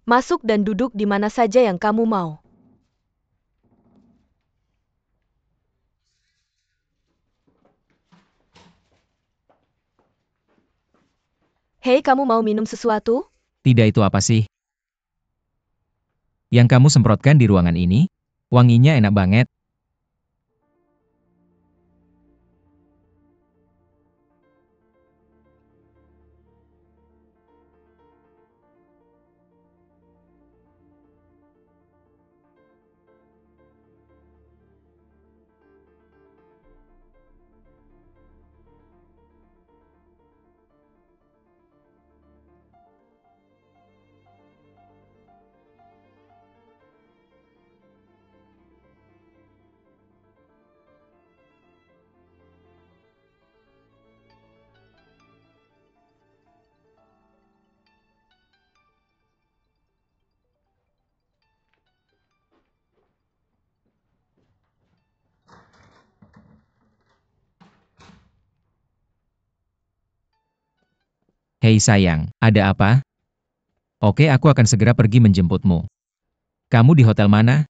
Masuk dan duduk di mana saja yang kamu mau. Hei, kamu mau minum sesuatu? Tidak, itu apa sih? Yang kamu semprotkan di ruangan ini? Wanginya enak banget. Hei sayang, ada apa? Oke, aku akan segera pergi menjemputmu. Kamu di hotel mana?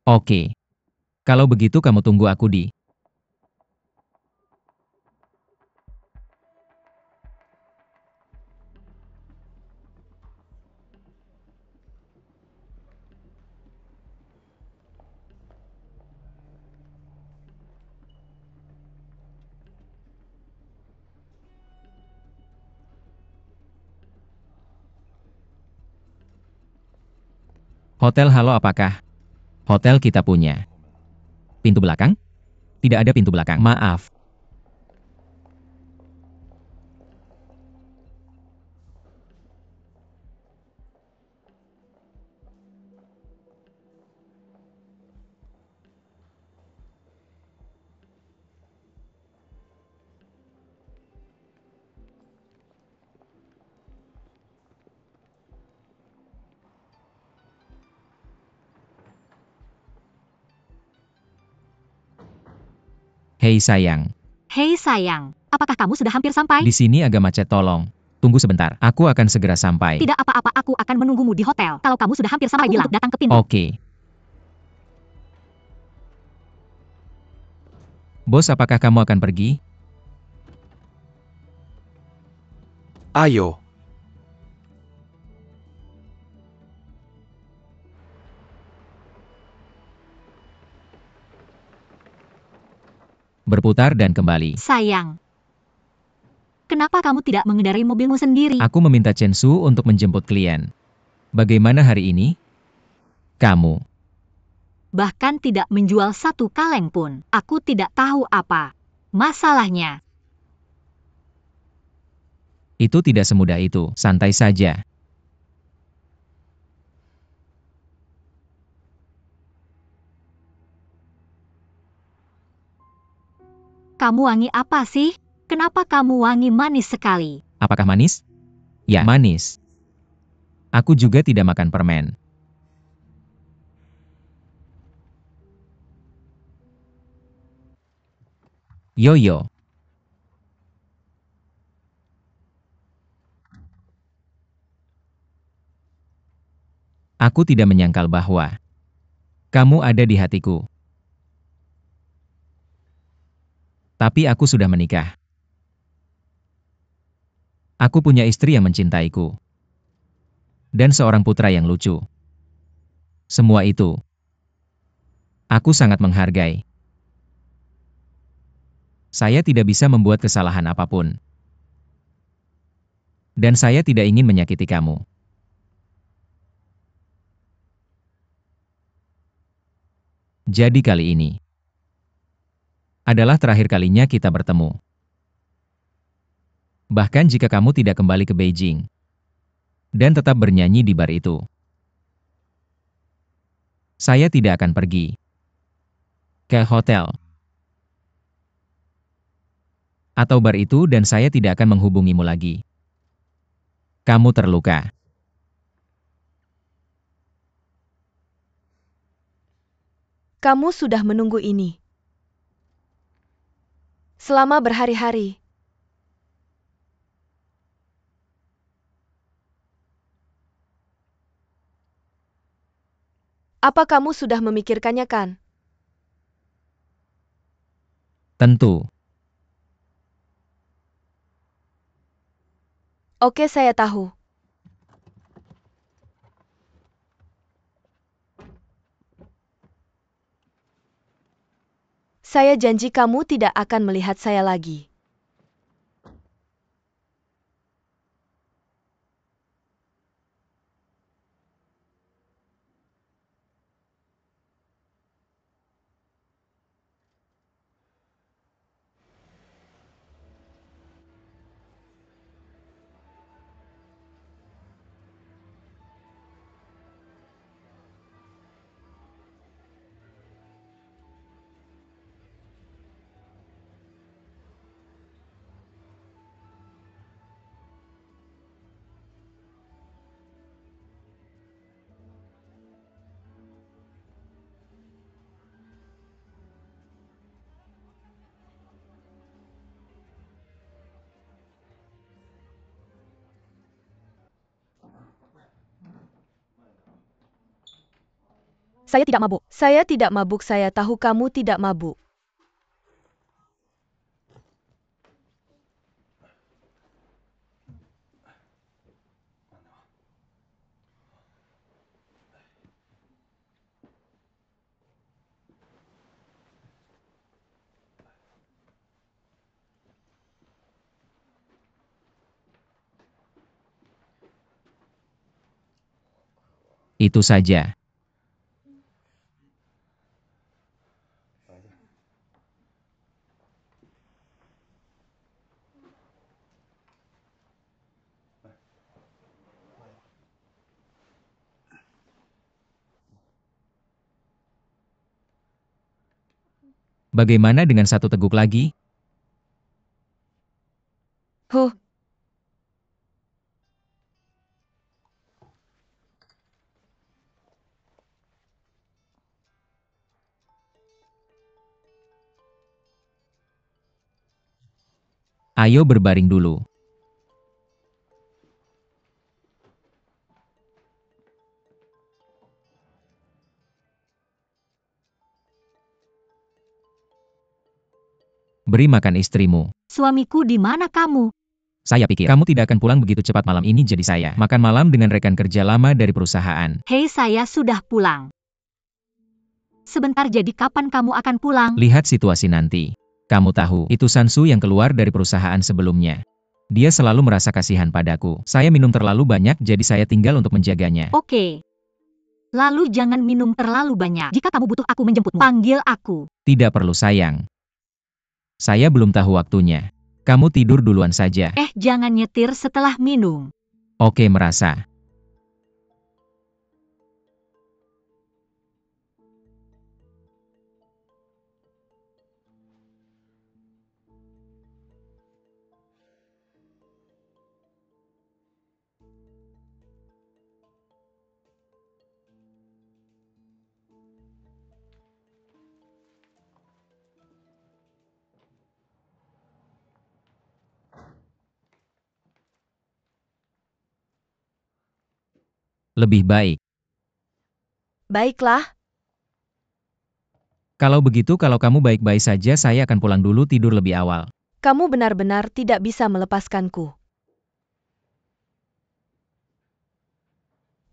Oke. Kalau begitu kamu tunggu aku di hotel. Halo, apakah hotel kita punya pintu belakang? Tidak ada pintu belakang. Maaf. Hei sayang, Hei sayang, apakah kamu sudah hampir sampai? di sini agak macet, tolong. Tunggu sebentar, aku akan segera sampai. Tidak apa-apa, aku akan menunggumu di hotel. Kalau kamu sudah hampir sampai, bilang untuk datang ke pintu. Oke. Bos, apakah kamu akan pergi? Ayo. Berputar dan kembali. Sayang, kenapa kamu tidak mengendarai mobilmu sendiri? Aku meminta Chensu untuk menjemput klien. Bagaimana hari ini? Kamu. Bahkan tidak menjual satu kaleng pun. Aku tidak tahu apa masalahnya. Itu tidak semudah itu, santai saja. Kamu wangi apa sih? Kenapa kamu wangi manis sekali? Apakah manis? Ya, manis. Aku juga tidak makan permen. Yoyo. Aku tidak menyangkal bahwa kamu ada di hatiku. Tapi aku sudah menikah. Aku punya istri yang mencintaiku. Dan seorang putra yang lucu. Semua itu, aku sangat menghargai. Saya tidak bisa membuat kesalahan apapun. Dan saya tidak ingin menyakiti kamu. Jadi kali ini adalah terakhir kalinya kita bertemu. Bahkan jika kamu tidak kembali ke Beijing dan tetap bernyanyi di bar itu, saya tidak akan pergi ke hotel atau bar itu, dan saya tidak akan menghubungimu lagi. Kamu terluka. Kamu sudah menunggu ini selama berhari-hari. Apa kamu sudah memikirkannya kan? Tentu. Oke, saya tahu. Saya janji kamu tidak akan melihat saya lagi. Saya tidak mabuk. Saya tidak mabuk, saya tahu kamu tidak mabuk. Itu saja. Bagaimana dengan satu teguk lagi? Huh, Ayo berbaring dulu. Beri makan istrimu. Suamiku, di mana kamu? Saya pikir kamu tidak akan pulang begitu cepat malam ini, jadi saya makan malam dengan rekan kerja lama dari perusahaan. Hei, saya sudah pulang. Sebentar, jadi kapan kamu akan pulang? Lihat situasi nanti. Kamu tahu, itu Sansu yang keluar dari perusahaan sebelumnya. Dia selalu merasa kasihan padaku. Saya minum terlalu banyak, jadi saya tinggal untuk menjaganya. Oke. Lalu jangan minum terlalu banyak. Jika kamu butuh aku menjemputmu, panggil aku. Tidak perlu, sayang. Saya belum tahu waktunya. Kamu tidur duluan saja. Jangan nyetir setelah minum. Oke, merasa. Lebih baik. baiklah. Kalau begitu, kalau kamu baik-baik saja, saya akan pulang dulu, tidur lebih awal. Kamu benar-benar tidak bisa melepaskanku.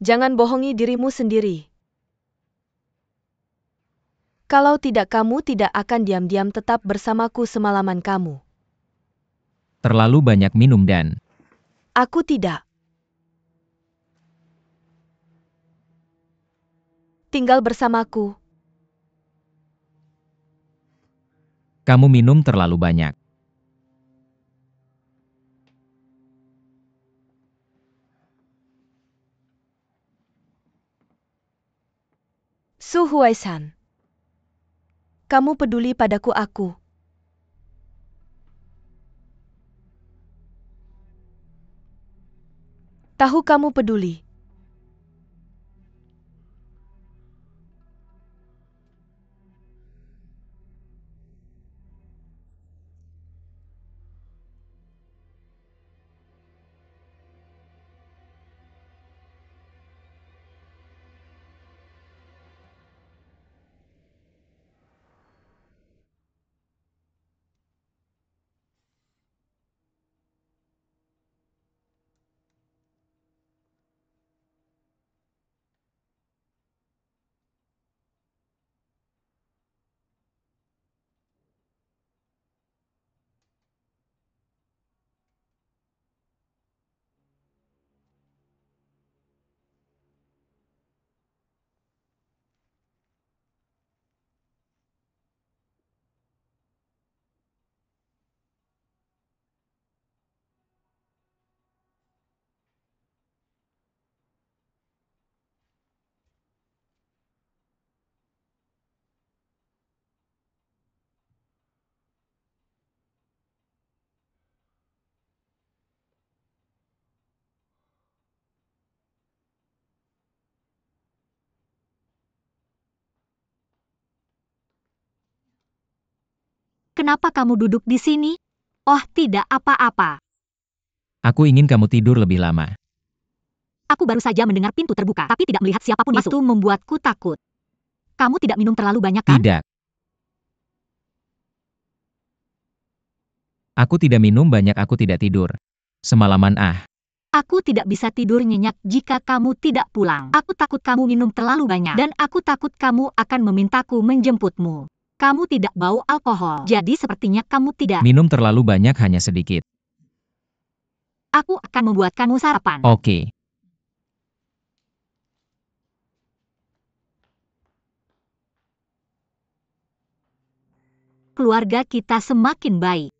Jangan bohongi dirimu sendiri. Kalau tidak, kamu tidak akan diam-diam tetap bersamaku semalaman kamu. Terlalu banyak minum dan... Aku tidak. Tinggal bersamaku. Kamu minum terlalu banyak. Su Huaisan. Kamu peduli padaku, aku. Tahu kamu peduli. Kenapa kamu duduk di sini? Oh, tidak apa-apa. Aku ingin kamu tidur lebih lama. Aku baru saja mendengar pintu terbuka, tapi tidak melihat siapapun masuk. Itu membuatku takut. Kamu tidak minum terlalu banyak, kan? Tidak. Aku tidak minum banyak, aku tidak tidur. Semalaman Aku tidak bisa tidur nyenyak jika kamu tidak pulang. Aku takut kamu minum terlalu banyak. Dan aku takut kamu akan memintaku menjemputmu. Kamu tidak bau alkohol. Jadi sepertinya kamu tidak. minum terlalu banyak, hanya sedikit. Aku akan membuatkanmu sarapan. Oke. Keluarga kita semakin baik.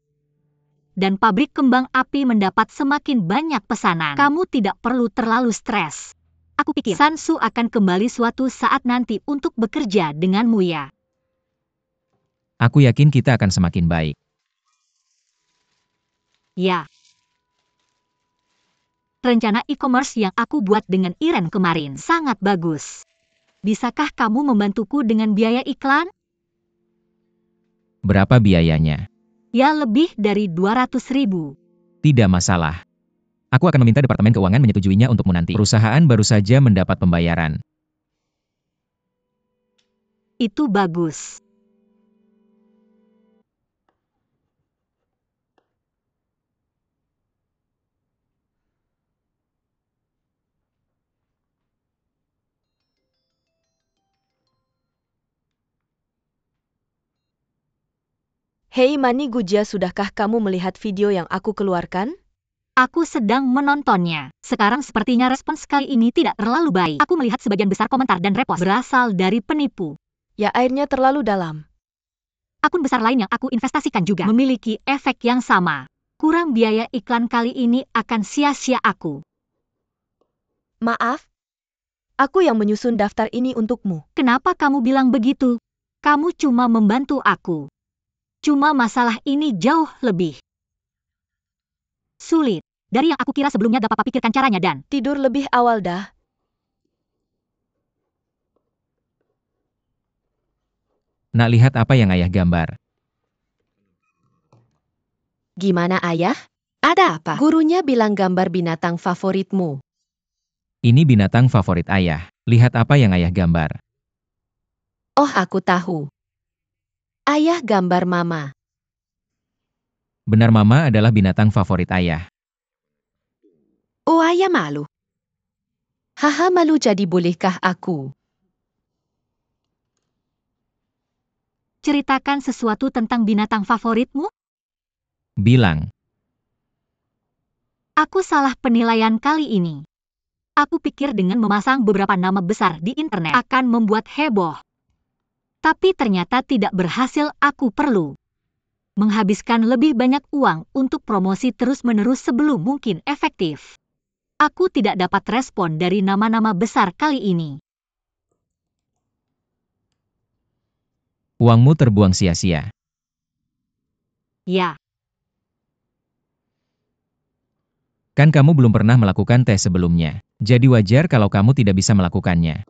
Dan pabrik kembang api mendapat semakin banyak pesanan. Kamu tidak perlu terlalu stres. Aku pikir Sansu akan kembali suatu saat nanti untuk bekerja denganmu ya. Aku yakin kita akan semakin baik. Ya. Rencana e-commerce yang aku buat dengan Iren kemarin sangat bagus. Bisakah kamu membantuku dengan biaya iklan? Berapa biayanya? Ya, lebih dari 200.000. Tidak masalah. Aku akan meminta Departemen Keuangan menyetujuinya untukmu nanti. Perusahaan baru saja mendapat pembayaran. Itu bagus. Hei Mani Gujia, sudahkah kamu melihat video yang aku keluarkan? Aku sedang menontonnya. Sekarang sepertinya respons kali ini tidak terlalu baik. Aku melihat sebagian besar komentar dan repost berasal dari penipu. Ya, airnya terlalu dalam. Akun besar lain yang aku investasikan juga memiliki efek yang sama. Kurang biaya iklan kali ini akan sia-sia aku. Maaf, aku yang menyusun daftar ini untukmu. Kenapa kamu bilang begitu? Kamu cuma membantu aku. Cuma masalah ini jauh lebih sulit dari yang aku kira sebelumnya. Dapat Papa pikirkan caranya dan Tidur lebih awal dah. Nak, lihat apa yang ayah gambar. Gimana ayah? Ada apa? Gurunya bilang gambar binatang favoritmu. Ini binatang favorit ayah. Lihat apa yang ayah gambar. Oh, aku tahu. Ayah gambar mama. Benar, mama adalah binatang favorit ayah. Oh, ayah malu. Haha, malu, jadi bolehkah aku? ceritakan sesuatu tentang binatang favoritmu. Bilang. Aku salah penilaian kali ini. Aku pikir dengan memasang beberapa nama besar di internet akan membuat heboh. Tapi ternyata tidak berhasil. Aku perlu menghabiskan lebih banyak uang untuk promosi terus-menerus sebelum mungkin efektif. Aku tidak dapat respon dari nama-nama besar kali ini. Uangmu terbuang sia-sia. Ya, Kan kamu belum pernah melakukan tes sebelumnya. Jadi wajar kalau kamu tidak bisa melakukannya.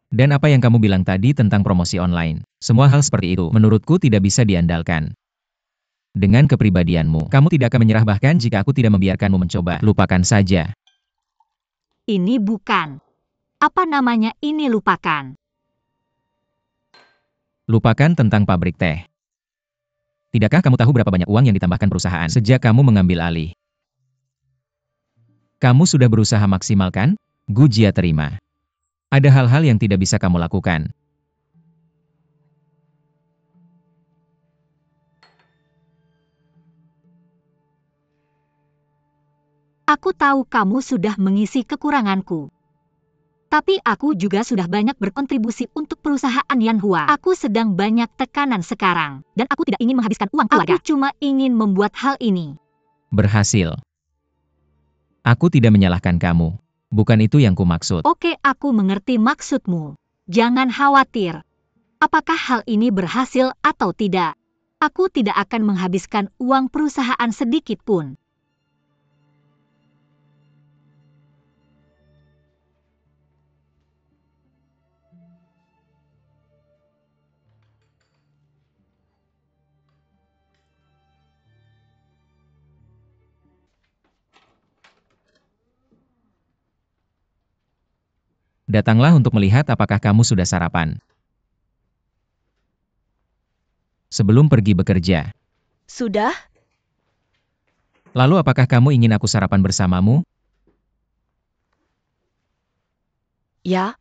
Dan apa yang kamu bilang tadi tentang promosi online? Semua hal seperti itu, menurutku tidak bisa diandalkan. Dengan kepribadianmu, kamu tidak akan menyerah bahkan jika aku tidak membiarkanmu mencoba. Lupakan saja. ini bukan. Apa namanya ini lupakan. Lupakan tentang pabrik teh. Tidakkah kamu tahu berapa banyak uang yang ditambahkan perusahaan sejak kamu mengambil alih? Kamu sudah berusaha maksimal kan? Gujia terima. Ada hal-hal yang tidak bisa kamu lakukan. Aku tahu kamu sudah mengisi kekuranganku. Tapi aku juga sudah banyak berkontribusi untuk perusahaan Yanhua. Aku sedang banyak tekanan sekarang. Dan aku tidak ingin menghabiskan uang keluarga. Aku cuma ingin membuat hal ini Berhasil. Aku tidak menyalahkan kamu. Bukan itu yang kumaksud. Oke, aku mengerti maksudmu. Jangan khawatir. Apakah hal ini berhasil atau tidak? Aku tidak akan menghabiskan uang perusahaan sedikit pun. Datanglah untuk melihat apakah kamu sudah sarapan. Sebelum pergi bekerja. Sudah? Lalu apakah kamu ingin aku sarapan bersamamu? Ya.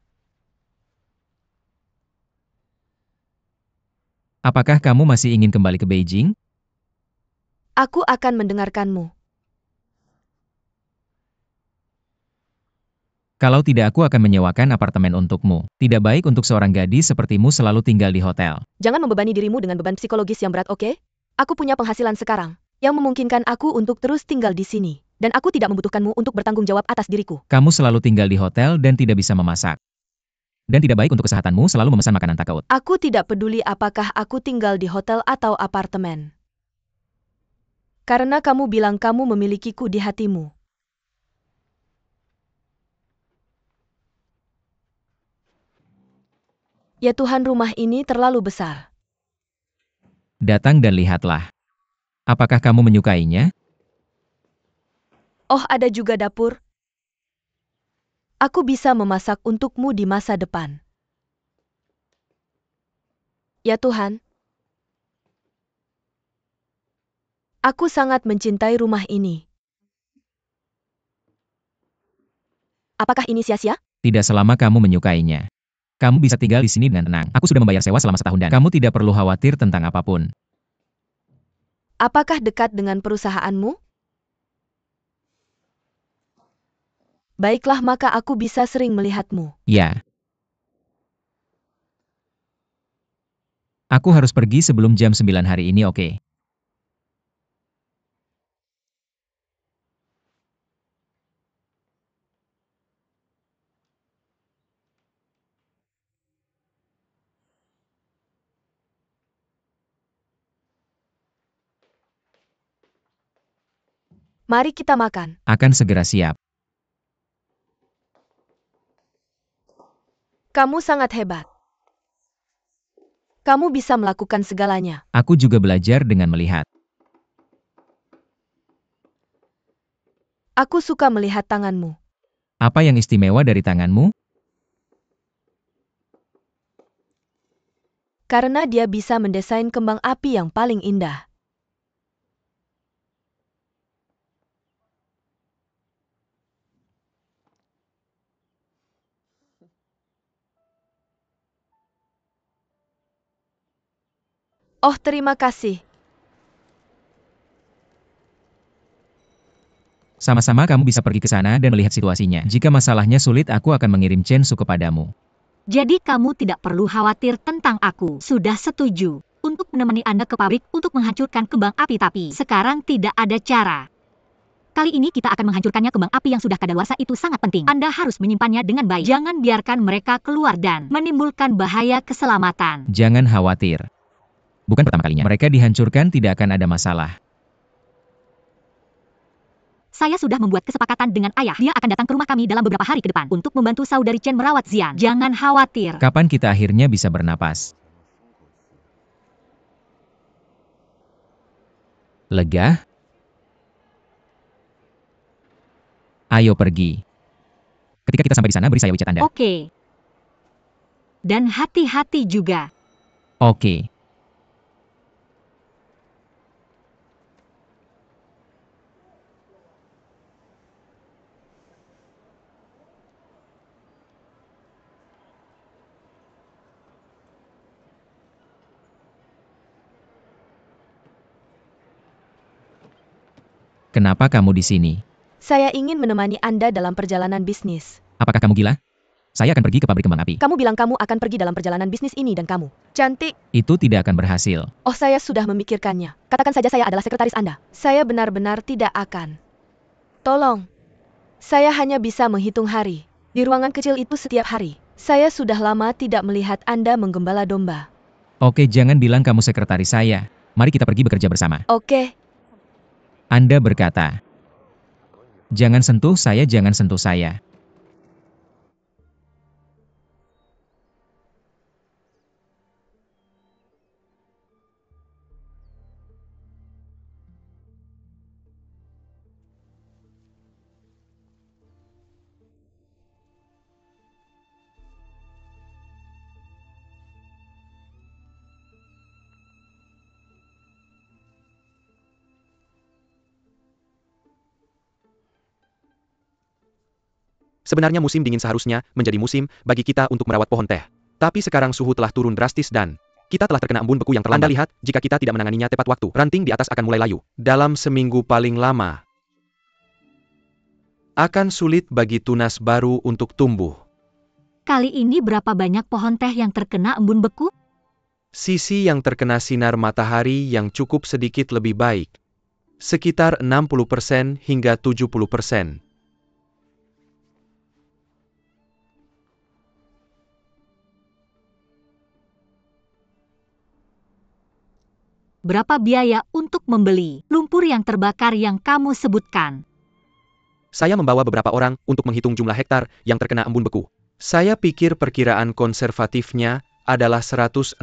Apakah kamu masih ingin kembali ke Beijing? Aku akan mendengarkanmu. Kalau tidak aku akan menyewakan apartemen untukmu. Tidak baik untuk seorang gadis sepertimu selalu tinggal di hotel. Jangan membebani dirimu dengan beban psikologis yang berat, oke? Aku punya penghasilan sekarang, yang memungkinkan aku untuk terus tinggal di sini. Dan aku tidak membutuhkanmu untuk bertanggung jawab atas diriku. Kamu selalu tinggal di hotel dan tidak bisa memasak. Dan tidak baik untuk kesehatanmu selalu memesan makanan takeout. Aku tidak peduli apakah aku tinggal di hotel atau apartemen. Karena kamu bilang kamu memilikiku di hatimu. Ya Tuhan, rumah ini terlalu besar. Datang dan lihatlah. Apakah kamu menyukainya? Oh, ada juga dapur. Aku bisa memasak untukmu di masa depan. Ya Tuhan. Aku sangat mencintai rumah ini. Apakah ini sia-sia? Tidak selama kamu menyukainya. Kamu bisa tinggal di sini dengan tenang. Aku sudah membayar sewa selama setahun dan kamu tidak perlu khawatir tentang apapun. Apakah dekat dengan perusahaanmu? Baiklah, maka aku bisa sering melihatmu. Ya. Aku harus pergi sebelum jam 9 hari ini, oke? Mari kita makan. Akan segera siap. Kamu sangat hebat. Kamu bisa melakukan segalanya. Aku juga belajar dengan melihat. Aku suka melihat tanganmu. Apa yang istimewa dari tanganmu? Karena dia bisa mendesain kembang api yang paling indah. Oh, terima kasih. Sama-sama kamu bisa pergi ke sana dan melihat situasinya. Jika masalahnya sulit, aku akan mengirim Chensu kepadamu. Jadi kamu tidak perlu khawatir tentang aku. Sudah setuju untuk menemani Anda ke pabrik untuk menghancurkan kembang api, tapi sekarang tidak ada cara. Kali ini kita akan menghancurkannya. Kembang api yang sudah kadaluarsa itu sangat penting. Anda harus menyimpannya dengan baik. Jangan biarkan mereka keluar dan menimbulkan bahaya keselamatan. Jangan khawatir. Bukan pertama kalinya. Mereka dihancurkan, tidak akan ada masalah. Saya sudah membuat kesepakatan dengan ayah. Dia akan datang ke rumah kami dalam beberapa hari ke depan untuk membantu saudari Chen merawat Xian. Jangan khawatir. Kapan kita akhirnya bisa bernapas? Lega? Ayo pergi. Ketika kita sampai di sana, beri saya WeChat Anda. Oke. Dan hati-hati juga. Oke. Kenapa kamu di sini? Saya ingin menemani Anda dalam perjalanan bisnis. Apakah kamu gila? Saya akan pergi ke pabrik kembang api. Kamu bilang kamu akan pergi dalam perjalanan bisnis ini dan kamu cantik. Itu tidak akan berhasil. Oh, saya sudah memikirkannya. Katakan saja saya adalah sekretaris Anda. Saya benar-benar tidak akan. Tolong. Saya hanya bisa menghitung hari. Di ruangan kecil itu setiap hari. Saya sudah lama tidak melihat Anda menggembala domba. Oke, jangan bilang kamu sekretaris saya. Mari kita pergi bekerja bersama. Oke. Anda berkata, jangan sentuh saya, jangan sentuh saya. Sebenarnya musim dingin seharusnya menjadi musim bagi kita untuk merawat pohon teh. Tapi sekarang suhu telah turun drastis dan kita telah terkena embun beku yang terlambat. Anda lihat, jika kita tidak menanganinya tepat waktu, ranting di atas akan mulai layu. Dalam seminggu paling lama, akan sulit bagi tunas baru untuk tumbuh. Kali ini berapa banyak pohon teh yang terkena embun beku? Sisi yang terkena sinar matahari yang cukup sedikit lebih baik. Sekitar 60% hingga 70%. Berapa biaya untuk membeli lumpur yang terbakar yang kamu sebutkan? Saya membawa beberapa orang untuk menghitung jumlah hektar yang terkena embun beku. Saya pikir perkiraan konservatifnya adalah 160.000.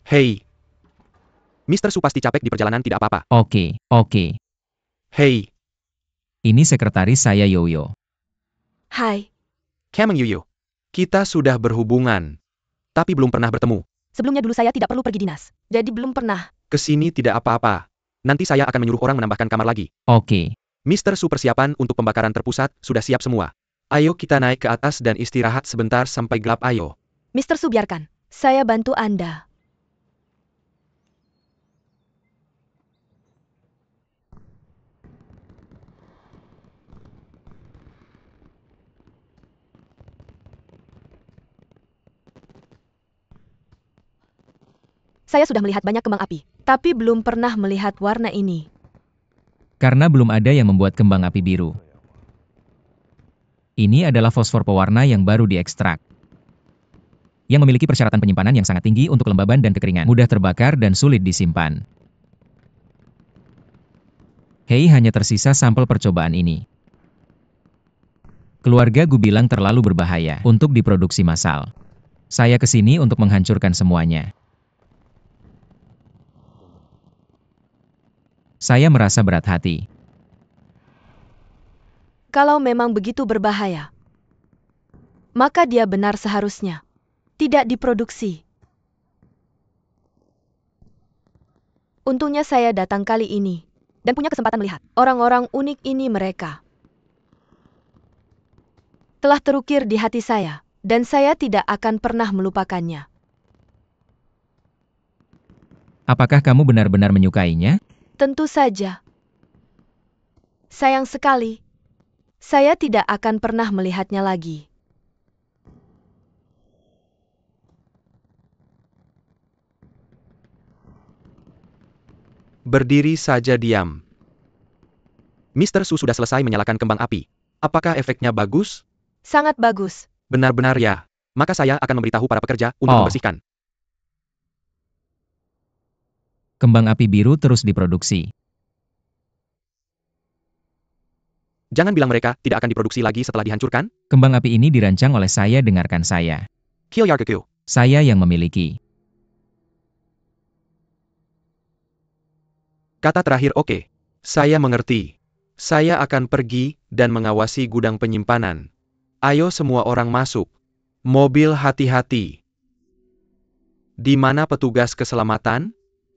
Hei, Mr. Su pasti capek di perjalanan, tidak apa-apa. Oke. Hei, Ini sekretaris saya Yoyo. Hai, Kameng Yuyo. Kita sudah berhubungan, tapi belum pernah bertemu. sebelumnya dulu saya tidak perlu pergi dinas. Jadi belum pernah. Kesini tidak apa-apa. Nanti saya akan menyuruh orang menambahkan kamar lagi. Oke. Mr. Su, persiapan untuk pembakaran terpusat sudah siap semua. Ayo kita naik ke atas dan istirahat sebentar sampai gelap, ayo. Mr. Su, biarkan. Saya bantu Anda. Saya sudah melihat banyak kembang api, tapi belum pernah melihat warna ini. Karena belum ada yang membuat kembang api biru. Ini adalah fosfor pewarna yang baru diekstrak. Yang memiliki persyaratan penyimpanan yang sangat tinggi untuk kelembaban dan kekeringan, mudah terbakar dan sulit disimpan. Hei, hanya tersisa sampel percobaan ini. Keluarga Gu bilang terlalu berbahaya untuk diproduksi massal. Saya kesini untuk menghancurkan semuanya. Saya merasa berat hati. Kalau memang begitu berbahaya, maka dia benar seharusnya tidak diproduksi. Untungnya saya datang kali ini dan punya kesempatan melihat orang-orang unik ini. Mereka telah terukir di hati saya dan saya tidak akan pernah melupakannya. Apakah kamu benar-benar menyukainya? Tentu saja. Sayang sekali, saya tidak akan pernah melihatnya lagi. Berdiri saja diam. Mr. Su sudah selesai menyalakan kembang api. Apakah efeknya bagus? Sangat bagus. Benar-benar ya. Maka saya akan memberitahu para pekerja untuk membersihkan. Kembang api biru terus diproduksi. Jangan bilang mereka tidak akan diproduksi lagi setelah dihancurkan. Kembang api ini dirancang oleh saya, dengarkan saya. Kyoyarkyu. Saya yang memiliki. Kata terakhir oke. Saya mengerti. Saya akan pergi dan mengawasi gudang penyimpanan. Ayo semua orang masuk. Mobil hati-hati. Di mana petugas keselamatan?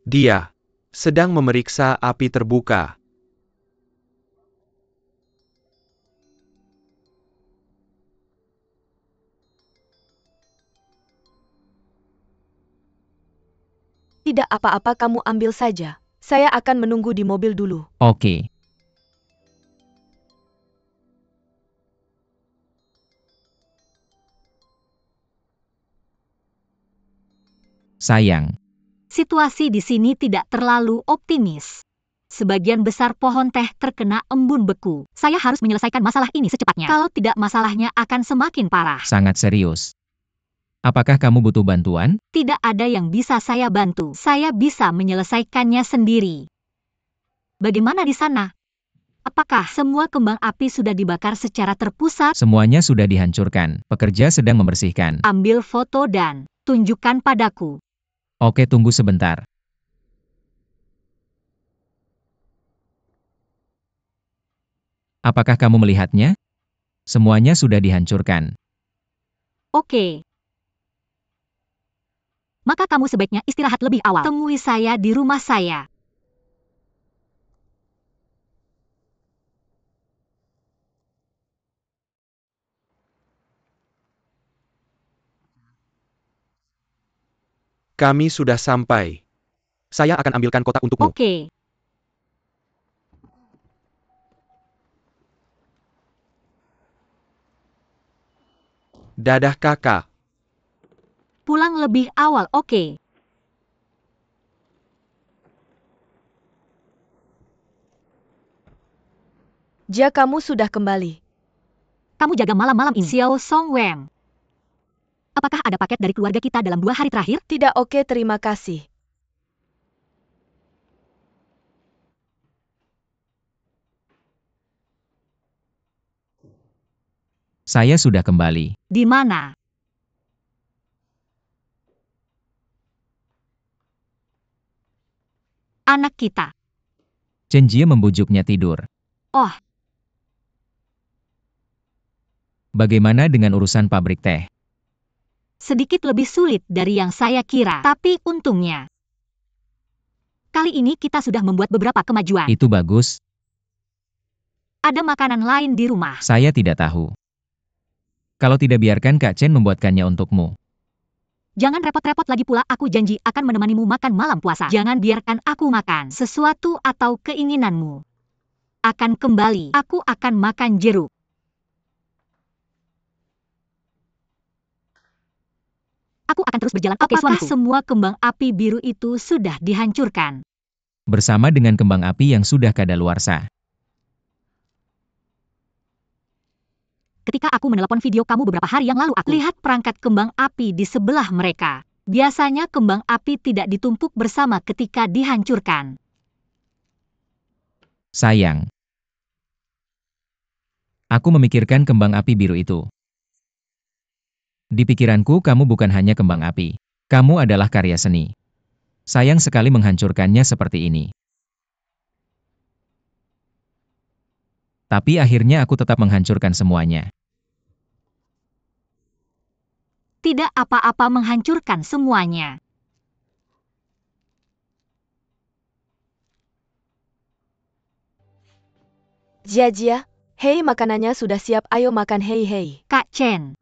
Dia sedang memeriksa api terbuka. Tidak apa-apa, kamu ambil saja. Saya akan menunggu di mobil dulu. Oke. Sayang. Situasi di sini tidak terlalu optimis. Sebagian besar pohon teh terkena embun beku. Saya harus menyelesaikan masalah ini secepatnya. Kalau tidak, masalahnya akan semakin parah. Sangat serius. Apakah kamu butuh bantuan? Tidak ada yang bisa saya bantu. Saya bisa menyelesaikannya sendiri. Bagaimana di sana? Apakah semua kembang api sudah dibakar secara terpusat? Semuanya sudah dihancurkan. Pekerja sedang membersihkan. Ambil foto dan tunjukkan padaku. Oke, tunggu sebentar. Apakah kamu melihatnya? Semuanya sudah dihancurkan. Oke. Maka kamu sebaiknya istirahat lebih awal. Temui saya di rumah saya. Kami sudah sampai. Saya akan ambilkan kotak untukmu. Oke. Dadah kakak. Pulang lebih awal, oke. Jia, kamu sudah kembali. Kamu jaga malam-malam ini. Xiao Song Wem. Apakah ada paket dari keluarga kita dalam 2 hari terakhir? Tidak, oke, terima kasih. Saya sudah kembali. Di mana? Anak kita. Chen Jie membujuknya tidur. Oh. Bagaimana dengan urusan pabrik teh? Sedikit lebih sulit dari yang saya kira. Tapi untungnya, kali ini kita sudah membuat beberapa kemajuan. Itu bagus. Ada makanan lain di rumah. Saya tidak tahu. Kalau tidak, biarkan Kak Chen membuatkannya untukmu. Jangan repot-repot lagi pula, aku janji akan menemanimu makan malam puasa. Jangan biarkan aku makan sesuatu atau keinginanmu akan kembali. Aku akan makan jeruk. Aku akan terus berjalan. Oke, suamiku. Semua kembang api biru itu sudah dihancurkan. Bersama dengan kembang api yang sudah kadaluarsa. Ketika aku menelepon video kamu beberapa hari yang lalu, aku lihat perangkat kembang api di sebelah mereka. Biasanya kembang api tidak ditumpuk bersama ketika dihancurkan. Sayang. Aku memikirkan kembang api biru itu. Di pikiranku, kamu bukan hanya kembang api. Kamu adalah karya seni. Sayang sekali menghancurkannya seperti ini. Tapi akhirnya aku tetap menghancurkan semuanya. Tidak apa-apa menghancurkan semuanya. Jia, hei, makanannya sudah siap, ayo makan, hei. Kak Chen,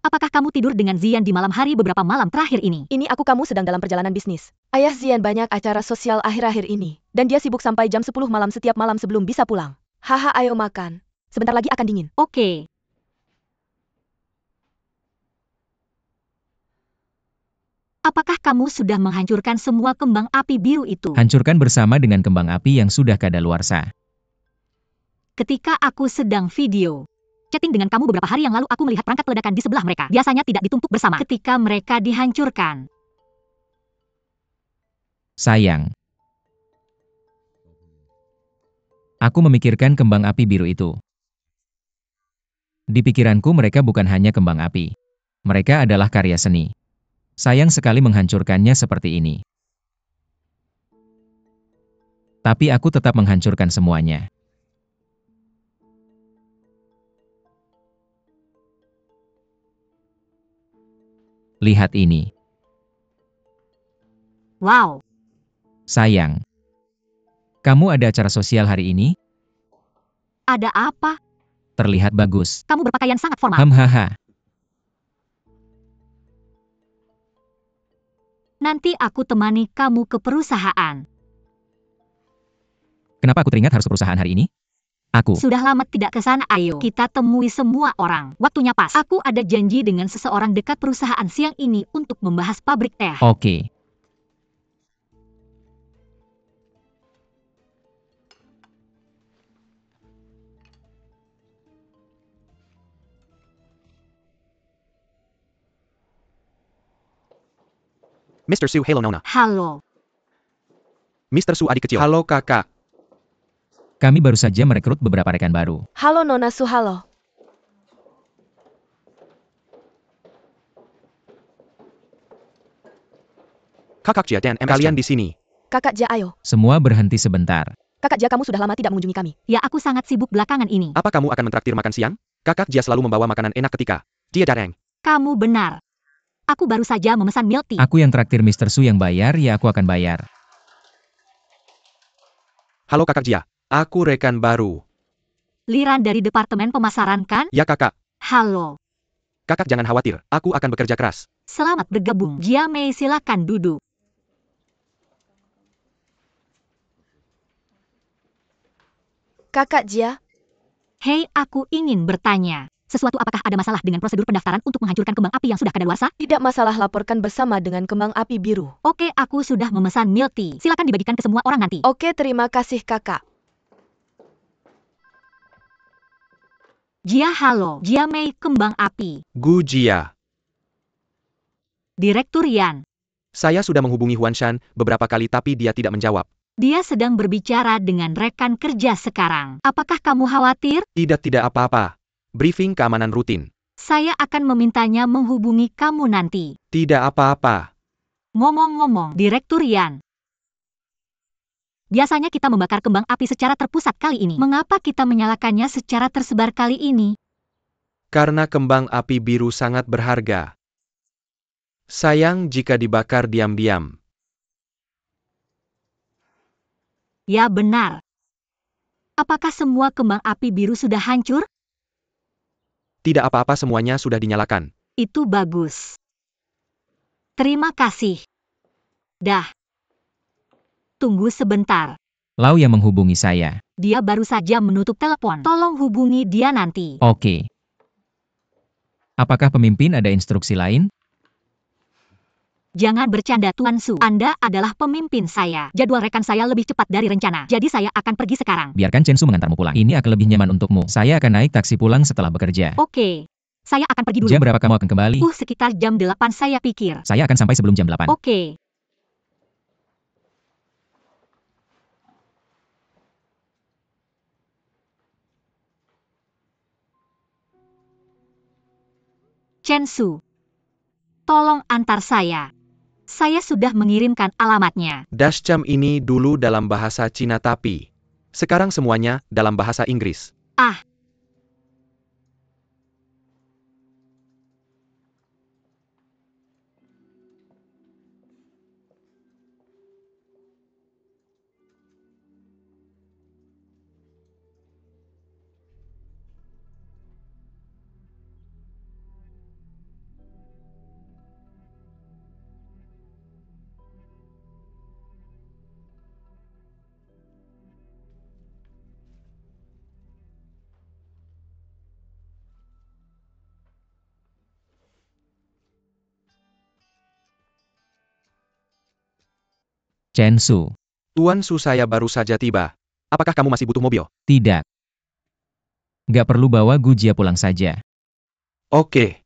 apakah kamu tidur dengan Zian di malam hari beberapa malam terakhir ini? Ini kamu sedang dalam perjalanan bisnis. Ayah Zian banyak acara sosial akhir-akhir ini, dan dia sibuk sampai jam 10 malam setiap malam sebelum bisa pulang. Haha, ayo makan. Sebentar lagi akan dingin. Oke. Apakah kamu sudah menghancurkan semua kembang api biru itu? Hancurkan bersama dengan kembang api yang sudah kadaluarsa. Ketika aku sedang video chatting dengan kamu beberapa hari yang lalu, aku melihat perangkat ledakan di sebelah mereka. Biasanya tidak ditumpuk bersama ketika mereka dihancurkan. Sayang. Aku memikirkan kembang api biru itu. Di pikiranku, mereka bukan hanya kembang api. Mereka adalah karya seni. Sayang sekali menghancurkannya seperti ini. Tapi aku tetap menghancurkan semuanya. Lihat ini. Wow. Sayang. Kamu ada acara sosial hari ini? Ada apa? Terlihat bagus. Kamu berpakaian sangat formal. Hahaha. Nanti aku temani kamu ke perusahaan. Kenapa aku teringat harus ke perusahaan hari ini? Aku. Sudah lama tidak ke sana, ayo. Kita temui semua orang. Waktunya pas. Aku ada janji dengan seseorang dekat perusahaan siang ini untuk membahas pabrik teh. Oke. Mr. Su, hello Nona. Halo. Mr. Su, adik kecil. Halo kakak. Kami baru saja merekrut beberapa rekan baru. Halo Nona Su, halo. Kakak Jia dan kalian di sini. Kakak Jia, ayo. Semua berhenti sebentar. Kakak Jia, kamu sudah lama tidak mengunjungi kami. Ya, aku sangat sibuk belakangan ini. Apa kamu akan mentraktir makan siang? Kakak Jia selalu membawa makanan enak ketika dia datang. Kamu benar. Aku baru saja memesan milk tea. Aku yang traktir Mr. Su yang bayar, ya aku akan bayar. Halo Kakak Jia, aku rekan baru. Liran dari Departemen Pemasaran kan? Ya kakak, Halo. kakak jangan khawatir, aku akan bekerja keras. Selamat bergabung. Jia Mei, silakan duduk. Kakak Jia, Hei, aku ingin bertanya. Sesuatu, apakah ada masalah dengan prosedur pendaftaran untuk menghancurkan kembang api yang sudah kadaluarsa? tidak masalah, laporkan bersama dengan kembang api biru. Oke, aku sudah memesan milk tea. Silakan dibagikan ke semua orang nanti. Oke, terima kasih kakak. Jia, halo. Jia Mei, kembang api. Gu Jia, Direktur Yan. saya sudah menghubungi Huan Shan beberapa kali tapi dia tidak menjawab. Dia sedang berbicara dengan rekan kerja sekarang. Apakah kamu khawatir? Tidak apa-apa. Briefing keamanan rutin. Saya akan memintanya menghubungi kamu nanti. Tidak apa-apa. Ngomong-ngomong, Direktur Yan. Biasanya kita membakar kembang api secara terpusat kali ini. Mengapa kita menyalakannya secara tersebar kali ini? Karena kembang api biru sangat berharga. Sayang jika dibakar diam-diam. Ya benar. Apakah semua kembang api biru sudah hancur? Tidak apa-apa, semuanya sudah dinyalakan. Itu bagus. Terima kasih. Dah. Tunggu sebentar. Lau yang menghubungi saya. Dia baru saja menutup telepon. Tolong hubungi dia nanti. Oke. Apakah pemimpin ada instruksi lain? Jangan bercanda, Tuan Su. Anda adalah pemimpin saya. Jadwal rekan saya lebih cepat dari rencana. Jadi saya akan pergi sekarang. Biarkan Chen Su mengantarmu pulang. Ini akan lebih nyaman untukmu. Saya akan naik taksi pulang setelah bekerja. Oke. Saya akan pergi dulu. Jam berapa kamu akan kembali? Sekitar jam 8 saya pikir. Saya akan sampai sebelum jam 8. Oke. Chen Su. Tolong antar saya. Saya sudah mengirimkan alamatnya. Dashcam ini dulu dalam bahasa Cina tapi sekarang semuanya dalam bahasa Inggris. Chen Su. Tuan Su, saya baru saja tiba. Apakah kamu masih butuh mobil? Tidak. Gak perlu bawa Gu Jia pulang saja. Oke.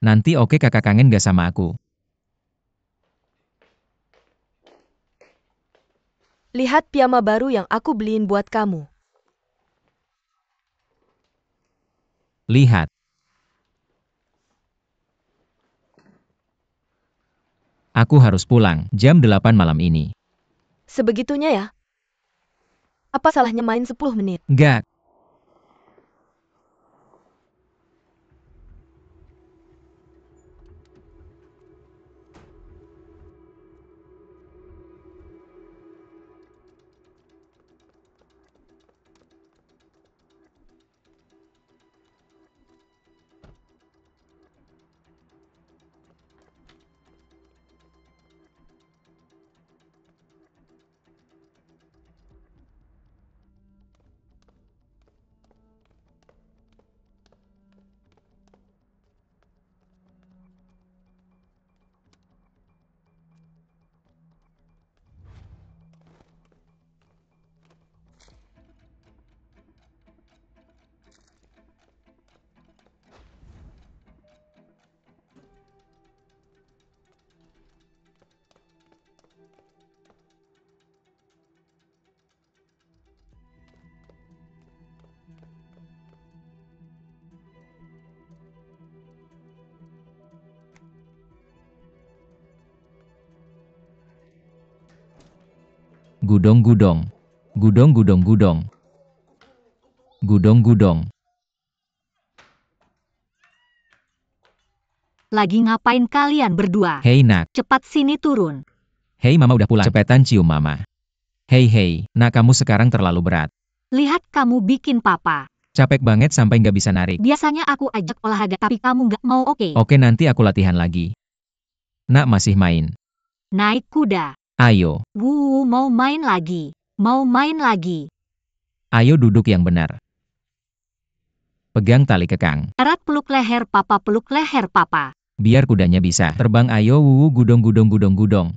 Nanti oke, kakak kangen gak sama aku? Lihat piyama baru yang aku beliin buat kamu. Lihat. Aku harus pulang, jam 8 malam ini. Sebegitunya ya? Apa salahnya main 10 menit? Gak. Gudong-gudong. Gudong-gudong-gudong. Gudong-gudong. Lagi ngapain kalian berdua? Hei nak. Cepat sini turun. Hei mama udah pulang. Cepetan cium mama. Hei, nak kamu sekarang terlalu berat. Lihat kamu bikin papa. Capek banget sampai nggak bisa narik. Biasanya aku ajak olahraga tapi kamu nggak mau, oke? Oke nanti aku latihan lagi. Nak masih main. Naik kuda. Ayo. Mau main lagi. Mau main lagi. Ayo duduk yang benar. Pegang tali kekang. Erat peluk leher papa, peluk leher papa. Biar kudanya bisa terbang. Ayo gudong-gudong-gudong-gudong.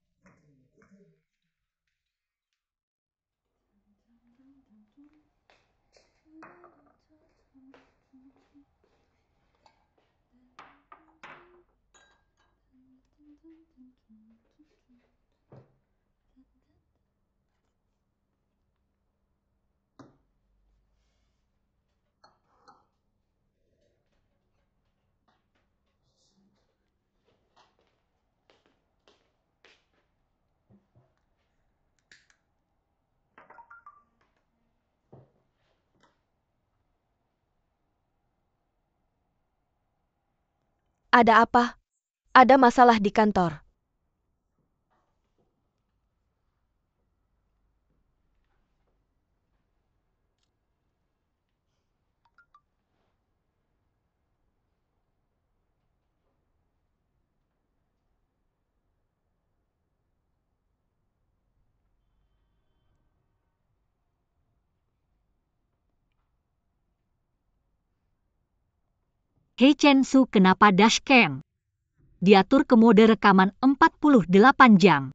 Ada apa? Ada masalah di kantor. Hei Chen-su, kenapa dashcam? Diatur ke mode rekaman 48 jam.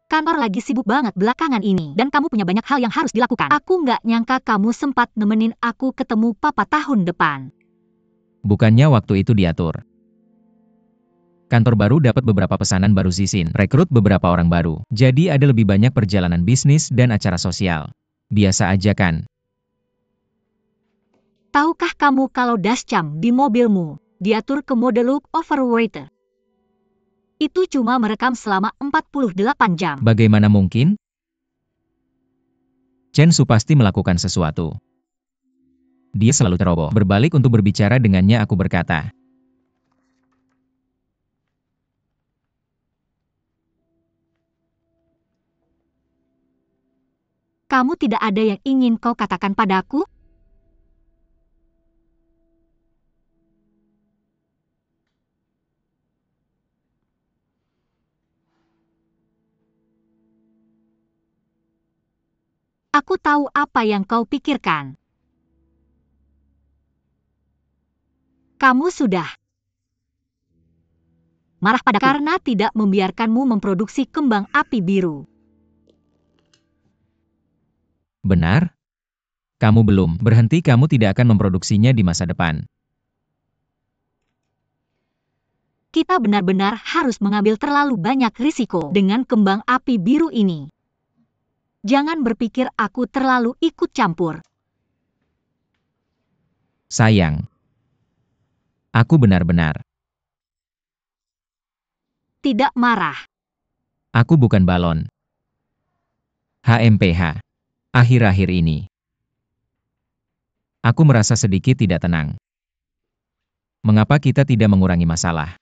Kantor lagi sibuk banget belakangan ini, dan kamu punya banyak hal yang harus dilakukan. Aku nggak nyangka kamu sempat nemenin aku ketemu papa tahun depan. Bukannya waktu itu diatur. Kantor baru dapat beberapa pesanan baru Zisin, rekrut beberapa orang baru. Jadi ada lebih banyak perjalanan bisnis dan acara sosial. Biasa aja kan? Tahukah kamu kalau dashcam di mobilmu diatur ke mode look overweight? Itu cuma merekam selama 48 jam. Bagaimana mungkin? Chen-su pasti melakukan sesuatu. Dia selalu ceroboh. Berbalik untuk berbicara dengannya, aku berkata. Kamu tidak ada yang ingin kau katakan padaku? Aku tahu apa yang kau pikirkan. Kamu sudah marah padaku karena tidak membiarkanmu memproduksi kembang api biru. Benar? Kamu belum berhenti, kamu tidak akan memproduksinya di masa depan. Kita benar-benar harus mengambil terlalu banyak risiko dengan kembang api biru ini. Jangan berpikir aku terlalu ikut campur. Sayang. Aku benar-benar tidak marah. Aku bukan balon. HMPH. Akhir-akhir ini, aku merasa sedikit tidak tenang. Mengapa kita tidak mengurangi masalah?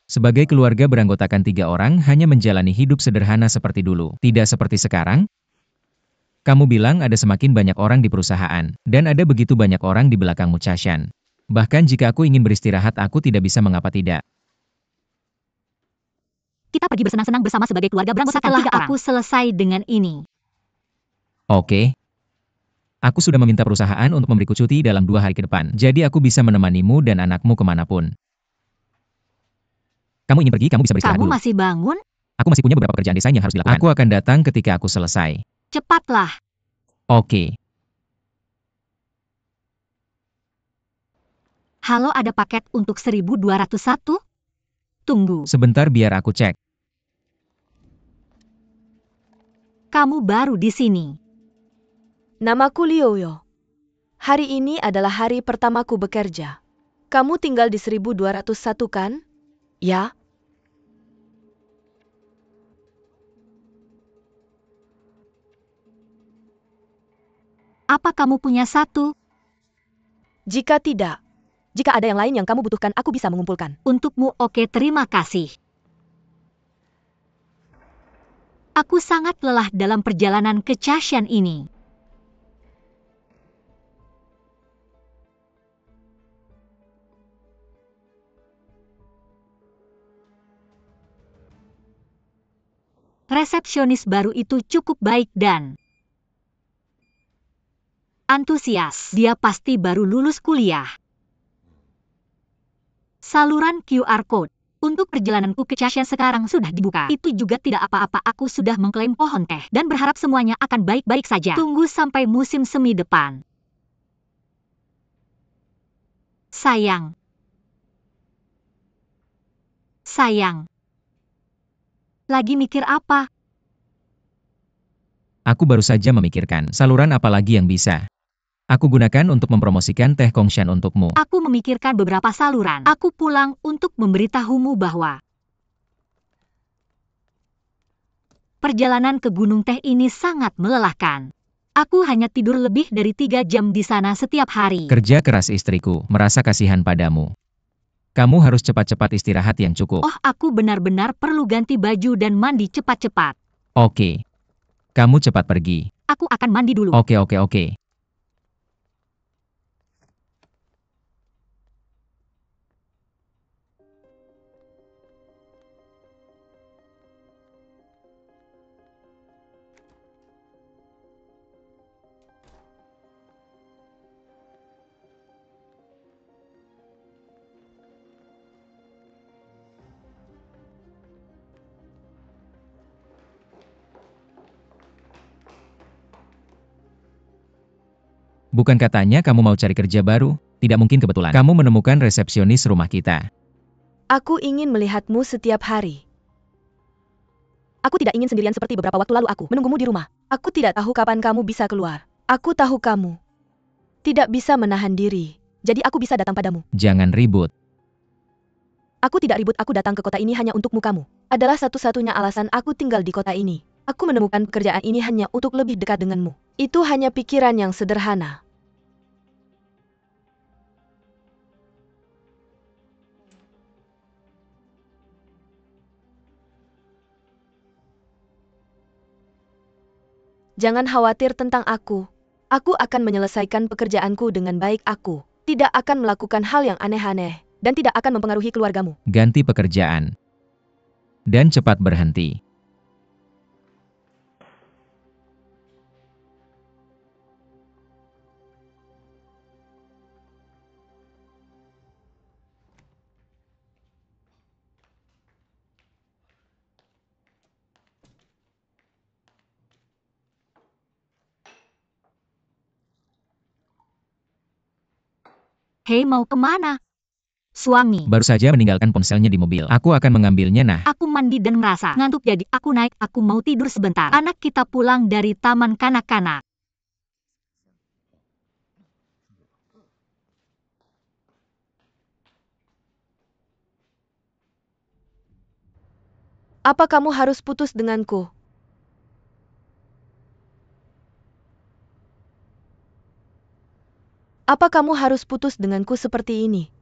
Sebagai keluarga beranggotakan 3 orang hanya menjalani hidup sederhana seperti dulu, tidak seperti sekarang. Kamu bilang ada semakin banyak orang di perusahaan, dan ada begitu banyak orang di belakangmu Chashan. Bahkan jika aku ingin beristirahat aku tidak bisa, mengapa tidak? Kita pergi bersenang-senang bersama sebagai keluarga beranggotakan 3 orang. Setelah aku selesai dengan ini. Oke. Aku sudah meminta perusahaan untuk memberiku cuti dalam 2 hari ke depan, jadi aku bisa menemanimu dan anakmu kemanapun. Kamu ingin pergi, kamu bisa beristirahat Kamu dulu. masih bangun? Aku masih punya beberapa pekerjaan desain yang harus dilakukan. Aku akan datang ketika aku selesai. Cepatlah. Oke. Halo, ada paket untuk 1201? Tunggu, Sebentar biar aku cek. kamu baru di sini. Namaku Liuyo. Hari ini adalah hari pertamaku bekerja. Kamu tinggal di 1201 kan? Ya. Apa kamu punya satu? Jika tidak, jika ada yang lain yang kamu butuhkan, aku bisa mengumpulkan. Untukmu, oke, terima kasih. Aku sangat lelah dalam perjalanan ke Chashan ini. Resepsionis baru itu cukup baik dan antusias. Dia pasti baru lulus kuliah. Saluran QR Code untuk perjalananku ke Chashan sekarang sudah dibuka. Itu juga tidak apa-apa, aku sudah mengklaim pohon teh dan berharap semuanya akan baik-baik saja. Tunggu sampai musim semi depan. Sayang. Sayang. Lagi mikir apa? Aku baru saja memikirkan saluran apa lagi yang bisa aku gunakan untuk mempromosikan teh Kongshan untukmu. Aku memikirkan beberapa saluran. Aku pulang untuk memberitahumu bahwa perjalanan ke Gunung Teh ini sangat melelahkan. Aku hanya tidur lebih dari 3 jam di sana setiap hari. Kerja keras istriku, merasa kasihan padamu. Kamu harus cepat-cepat istirahat yang cukup. Oh, aku benar-benar perlu ganti baju dan mandi cepat-cepat. Oke. Kamu cepat pergi. Aku akan mandi dulu. Oke. Bukan katanya kamu mau cari kerja baru? Tidak mungkin kebetulan. Kamu menemukan resepsionis rumah kita. Aku ingin melihatmu setiap hari. Aku tidak ingin sendirian seperti beberapa waktu lalu aku menunggumu di rumah. Aku tidak tahu kapan kamu bisa keluar. Aku tahu kamu tidak bisa menahan diri. Jadi aku bisa datang padamu. Jangan ribut. Aku tidak ribut, aku datang ke kota ini hanya untukmu kamu. Adalah satu-satunya alasan aku tinggal di kota ini. Aku menemukan pekerjaan ini hanya untuk lebih dekat denganmu. Itu hanya pikiran yang sederhana. Jangan khawatir tentang aku. Aku akan menyelesaikan pekerjaanku dengan baik. Aku tidak akan melakukan hal yang aneh-aneh dan tidak akan mempengaruhi keluargamu. Ganti pekerjaan. Dan cepat berhenti. Hei, mau kemana? Suami. Baru saja meninggalkan ponselnya di mobil. Aku akan mengambilnya nah. Aku mandi dan merasa ngantuk, jadi aku naik. Aku mau tidur sebentar. Anak kita pulang dari taman kanak-kanak. Apa kamu harus putus denganku? Apa kamu harus putus denganku seperti ini?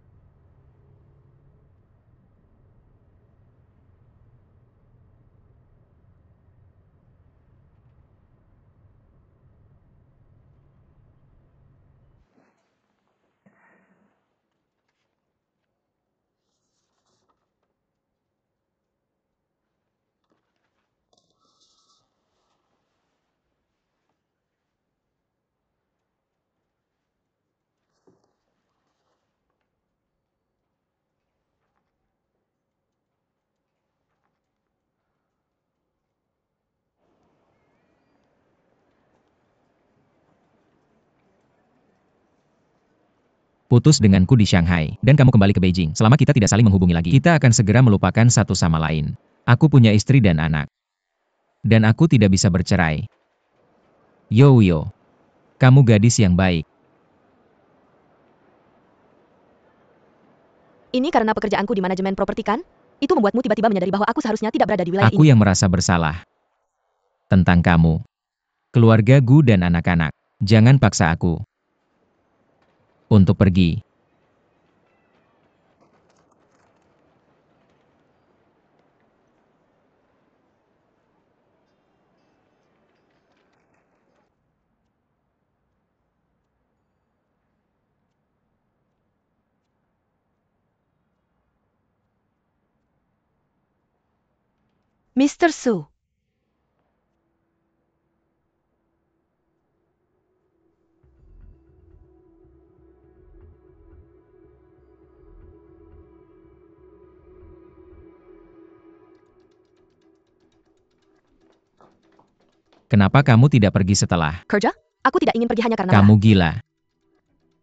putus denganku di Shanghai, dan kamu kembali ke Beijing. Selama kita tidak saling menghubungi lagi, kita akan segera melupakan satu sama lain. Aku punya istri dan anak. Dan aku tidak bisa bercerai. Yo, kamu gadis yang baik. Ini karena pekerjaanku di manajemen properti kan? Itu membuatmu tiba-tiba menyadari bahwa aku seharusnya tidak berada di wilayah Aku ini. yang merasa bersalah. Tentang kamu. Keluargaku dan anak-anak. Jangan paksa aku untuk pergi. Mr. Su. Kenapa kamu tidak pergi setelah? Kerja? Aku tidak ingin pergi hanya karena Kamu marah. gila.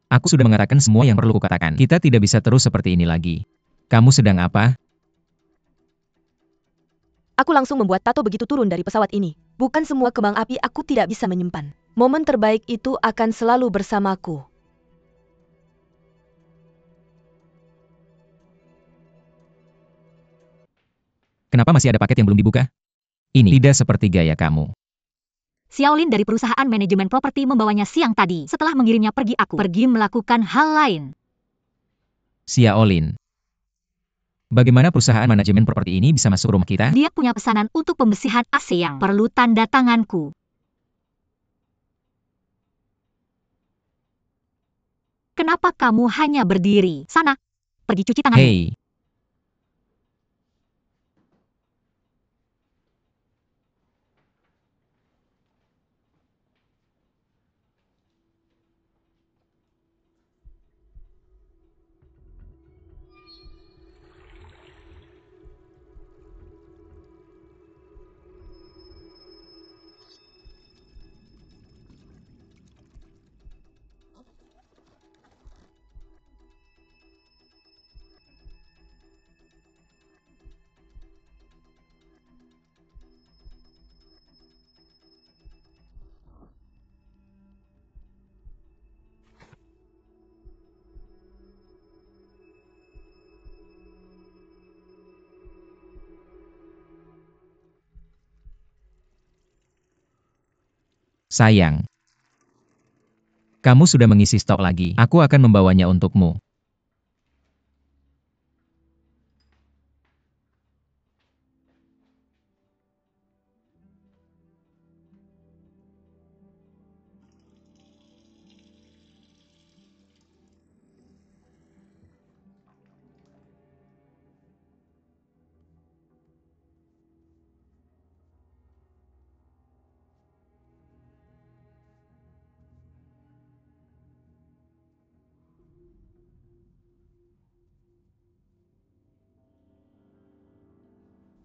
Aku sudah mengatakan semua yang perlu kukatakan. Kita tidak bisa terus seperti ini lagi. Kamu sedang apa? Aku langsung membuat tato begitu turun dari pesawat ini. Bukan semua kembang api aku tidak bisa menyimpan. Momen terbaik itu akan selalu bersamaku. Kenapa masih ada paket yang belum dibuka? Ini tidak seperti gaya kamu. Xiaolin dari perusahaan manajemen properti membawanya siang tadi. Setelah mengirimnya pergi, aku pergi melakukan hal lain. Xiaolin. Bagaimana perusahaan manajemen properti ini bisa masuk rumah kita? Dia punya pesanan untuk pembersihan AC yang perlu tanda tanganku. Kenapa kamu hanya berdiri? Sana, pergi cuci tanganmu. Hei, sayang. Kamu sudah mengisi stok lagi. Aku akan membawanya untukmu.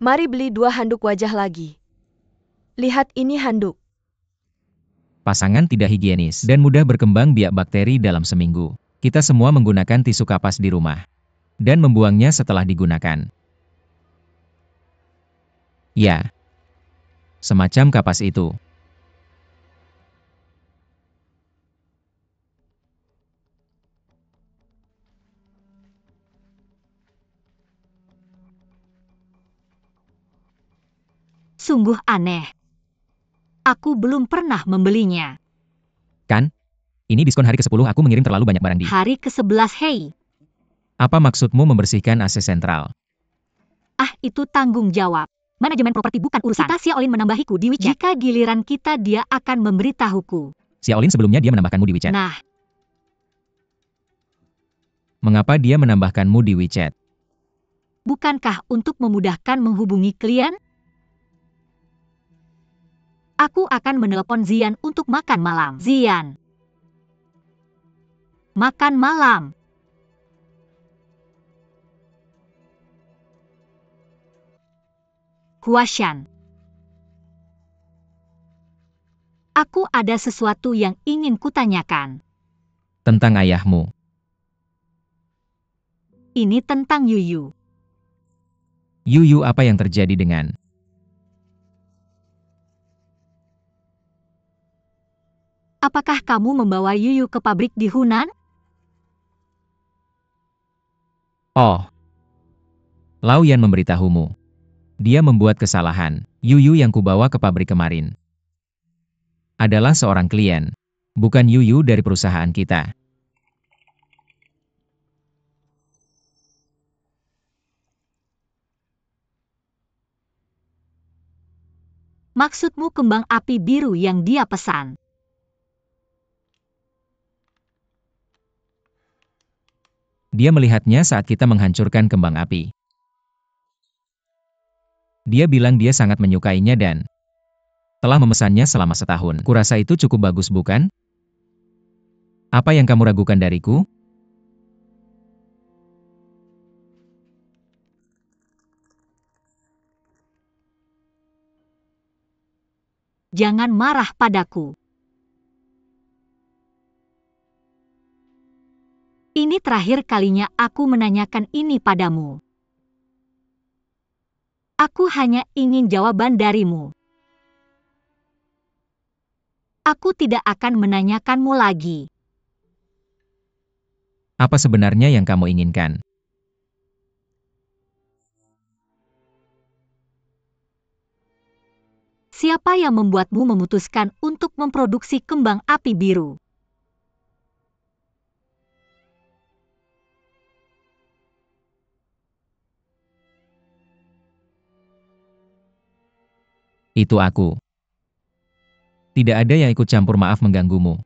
Mari beli 2 handuk wajah lagi. Lihat ini handuk. Pasangan tidak higienis dan mudah berkembang biak bakteri dalam seminggu. Kita semua menggunakan tisu kapas di rumah dan membuangnya setelah digunakan. Ya, semacam kapas itu. Sungguh aneh. Aku belum pernah membelinya. Kan? Ini diskon hari ke-10, aku mengirim terlalu banyak barang di. Hari ke-11, hei. Apa maksudmu membersihkan AC sentral? Ah, itu tanggung jawab. Manajemen properti bukan urusan. Kita Xiaolin menambahiku di WeChat. Jika giliran kita, dia akan memberitahuku. Xiaolin sebelumnya dia menambahkanmu di WeChat. Nah, Mengapa dia menambahkanmu di WeChat? bukankah untuk memudahkan menghubungi klien? Aku akan menelepon Zian untuk makan malam. Zian. Makan malam. Huashan. Aku ada sesuatu yang ingin kutanyakan. Tentang ayahmu. Ini tentang Yuyu. Yuyu, apa yang terjadi dengan... Apakah kamu membawa Yuyu ke pabrik di Hunan? Oh, Lao Yan memberitahumu. Dia membuat kesalahan. Yuyu yang kubawa ke pabrik kemarin adalah seorang klien, bukan Yuyu dari perusahaan kita. Maksudmu kembang api biru yang dia pesan? Dia melihatnya saat kita menghancurkan kembang api. Dia bilang dia sangat menyukainya dan telah memesannya selama setahun. Kurasa itu cukup bagus, bukan? Apa yang kamu ragukan dariku? Jangan marah padaku. Ini terakhir kalinya aku menanyakan ini padamu. Aku hanya ingin jawaban darimu. Aku tidak akan menanyakanmu lagi. Apa sebenarnya yang kamu inginkan? Siapa yang membuatmu memutuskan untuk memproduksi kembang api biru? Itu aku. Tidak ada yang ikut campur, maaf mengganggumu.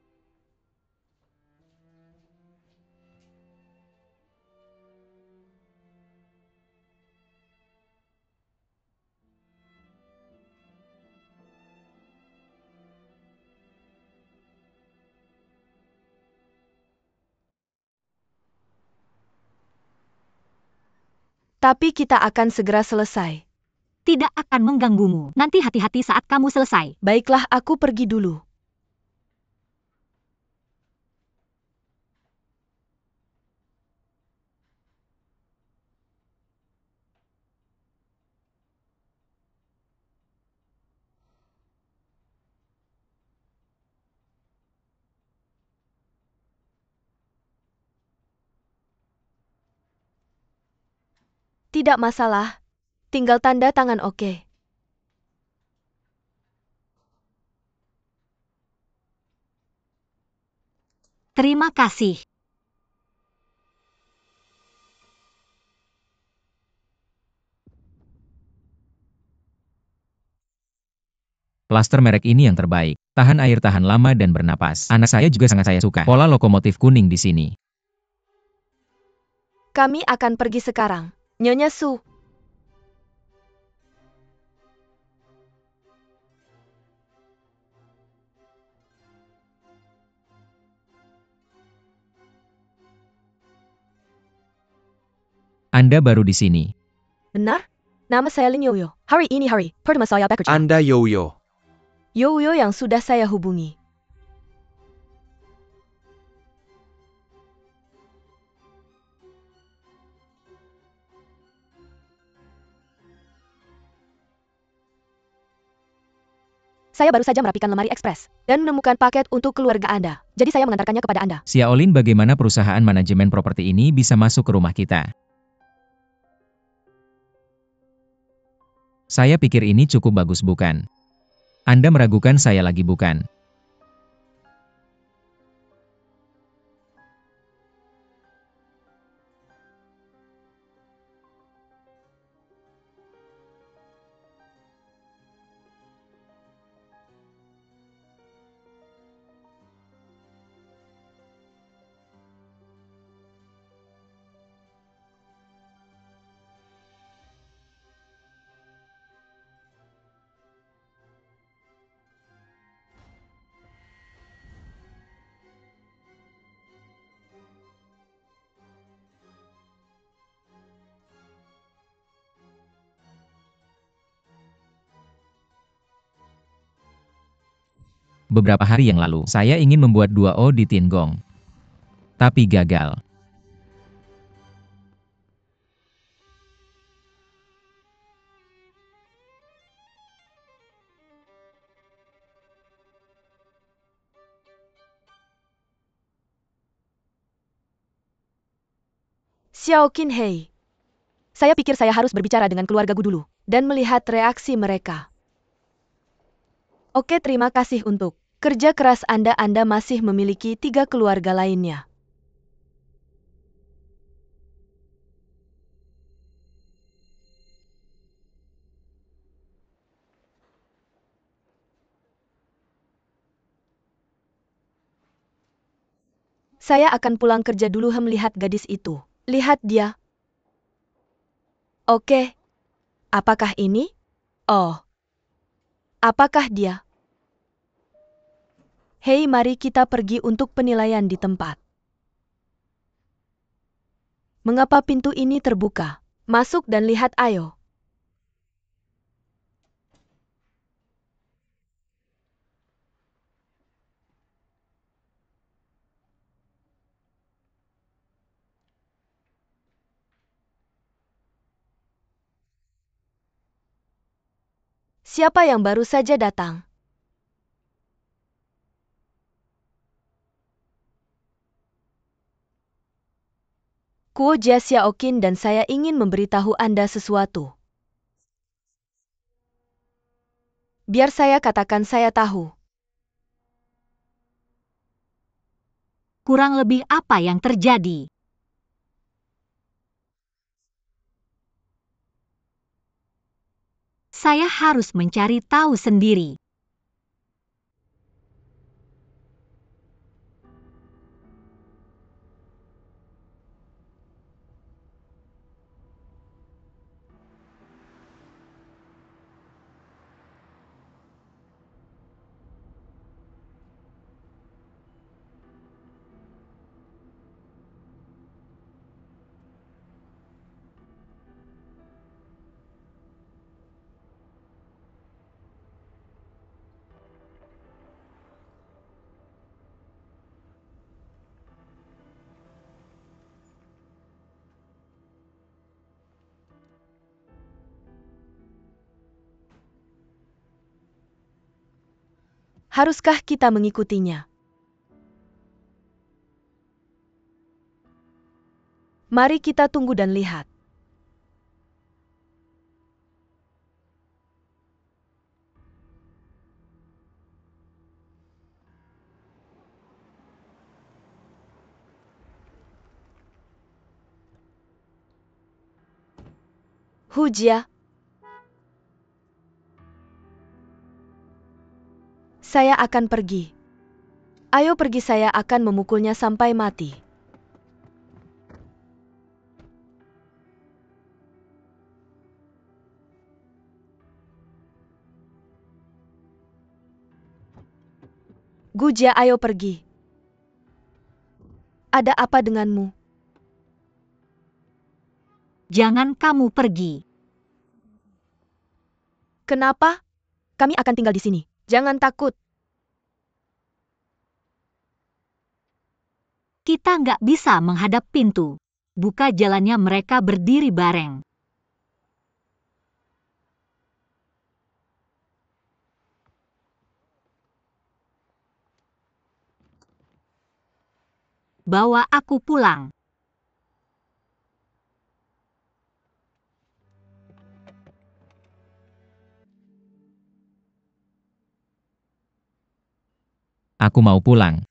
Tapi kita akan segera selesai. Tidak akan mengganggumu. Nanti hati-hati saat kamu selesai. Baiklah, aku pergi dulu. Tidak masalah. Tinggal tanda tangan, oke. Terima kasih. Plaster merek ini yang terbaik. Tahan air, tahan lama, dan bernapas. Anak saya juga sangat saya suka. Pola lokomotif kuning di sini. Kami akan pergi sekarang. Nyonya Su. Anda baru di sini. Benar? Nama saya Lin Yoyo. Hari ini hari pertama saya bekerja. Anda Yoyo. Yoyo yang sudah saya hubungi. Saya baru saja merapikan lemari ekspres dan menemukan paket untuk keluarga Anda. Jadi saya mengantarkannya kepada Anda. Xiaolin, bagaimana perusahaan manajemen properti ini bisa masuk ke rumah kita? Saya pikir ini cukup bagus, bukan? Anda meragukan saya lagi, bukan? Beberapa hari yang lalu, saya ingin membuat 2O di Tiangong. Tapi gagal. Xiaoqin Hei. Saya pikir saya harus berbicara dengan keluargaku dulu, dan melihat reaksi mereka. Oke, terima kasih untuk kerja keras Anda. Anda masih memiliki 3 keluarga lainnya. Saya akan pulang kerja dulu. Melihat gadis itu. Lihat dia. Oke. Apakah ini? Oh. Apakah dia? Hei, mari kita pergi untuk penilaian di tempat. Mengapa pintu ini terbuka? Masuk dan lihat, ayo. Siapa yang baru saja datang? Kuo Jia Xiaoqin dan saya ingin memberitahu Anda sesuatu. Biar saya katakan saya tahu. Kurang lebih apa yang terjadi? Saya harus mencari tahu sendiri. Haruskah kita mengikutinya? Mari kita tunggu dan lihat. Hu Jia. Saya akan pergi. Ayo pergi, saya akan memukulnya sampai mati. Gu Jia, ayo pergi. Ada apa denganmu? Jangan kamu pergi. Kenapa? Kami akan tinggal di sini. Jangan takut. Kita nggak bisa menghadap pintu. Buka jalannya, mereka berdiri bareng. Bawa aku pulang. Aku mau pulang.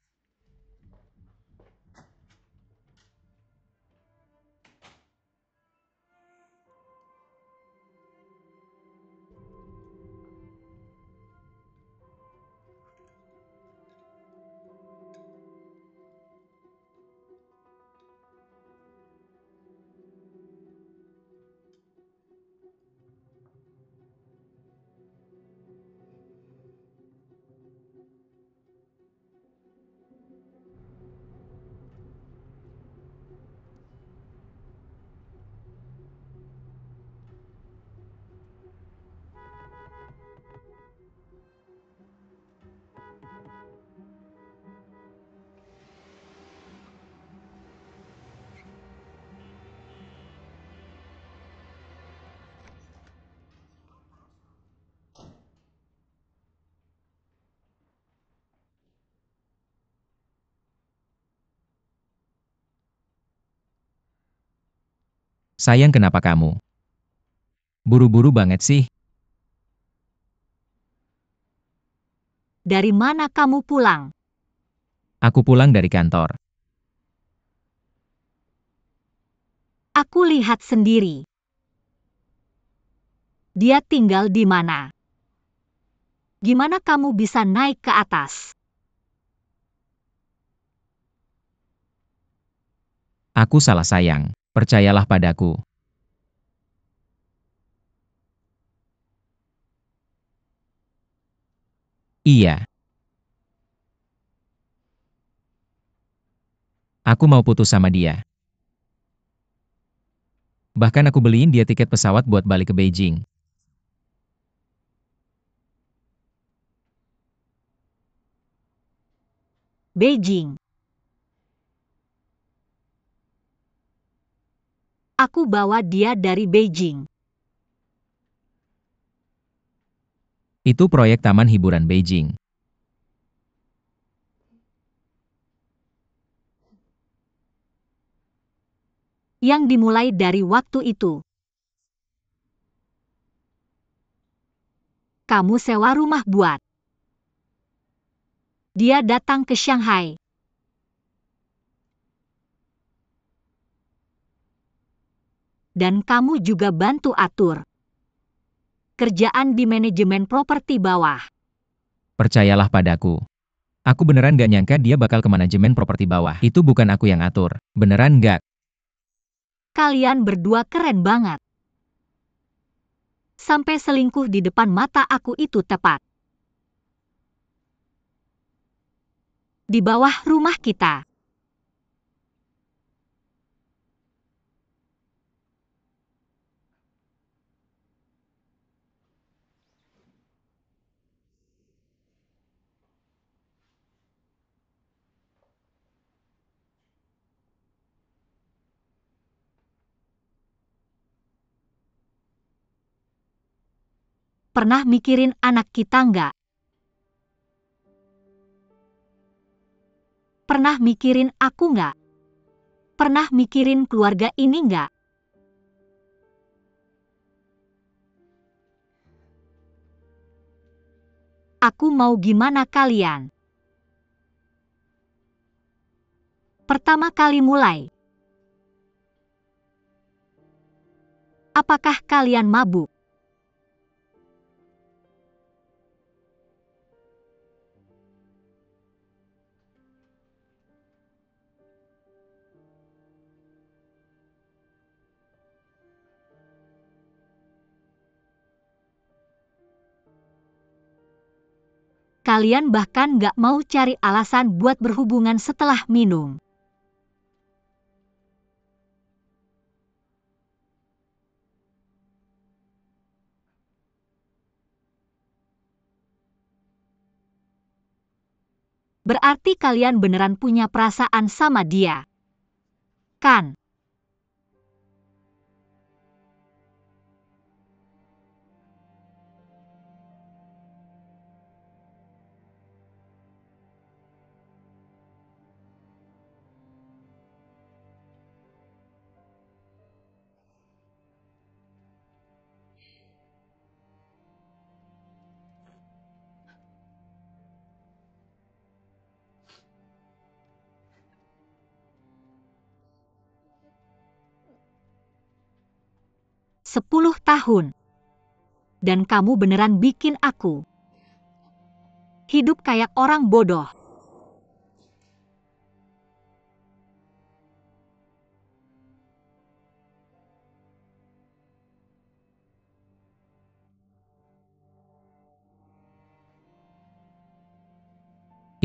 Sayang, kenapa kamu buru-buru banget sih? Dari mana kamu pulang? Aku pulang dari kantor. Aku lihat sendiri. Dia tinggal di mana? Gimana kamu bisa naik ke atas? Aku salah, sayang. Percayalah padaku. Iya. Aku mau putus sama dia. Bahkan aku beliin dia tiket pesawat buat balik ke Beijing. Beijing. Aku bawa dia dari Beijing. Itu proyek Taman Hiburan Beijing. Yang dimulai dari waktu itu. Kamu sewa rumah buat dia datang ke Shanghai. Dan kamu juga bantu atur kerjaan di manajemen properti bawah. Percayalah padaku. Aku beneran gak nyangka dia bakal ke manajemen properti bawah. Itu bukan aku yang atur. Beneran gak? Kalian berdua keren banget. Sampai selingkuh di depan mata aku itu tepat. Di bawah rumah kita. Pernah mikirin anak kita nggak? Pernah mikirin aku nggak? Pernah mikirin keluarga ini nggak? Aku mau gimana kalian? Pertama kali mulai. Apakah kalian mabuk? Kalian bahkan nggak mau cari alasan buat berhubungan setelah minum. Berarti kalian beneran punya perasaan sama dia. Kan? Sepuluh tahun. Dan kamu beneran bikin aku hidup kayak orang bodoh.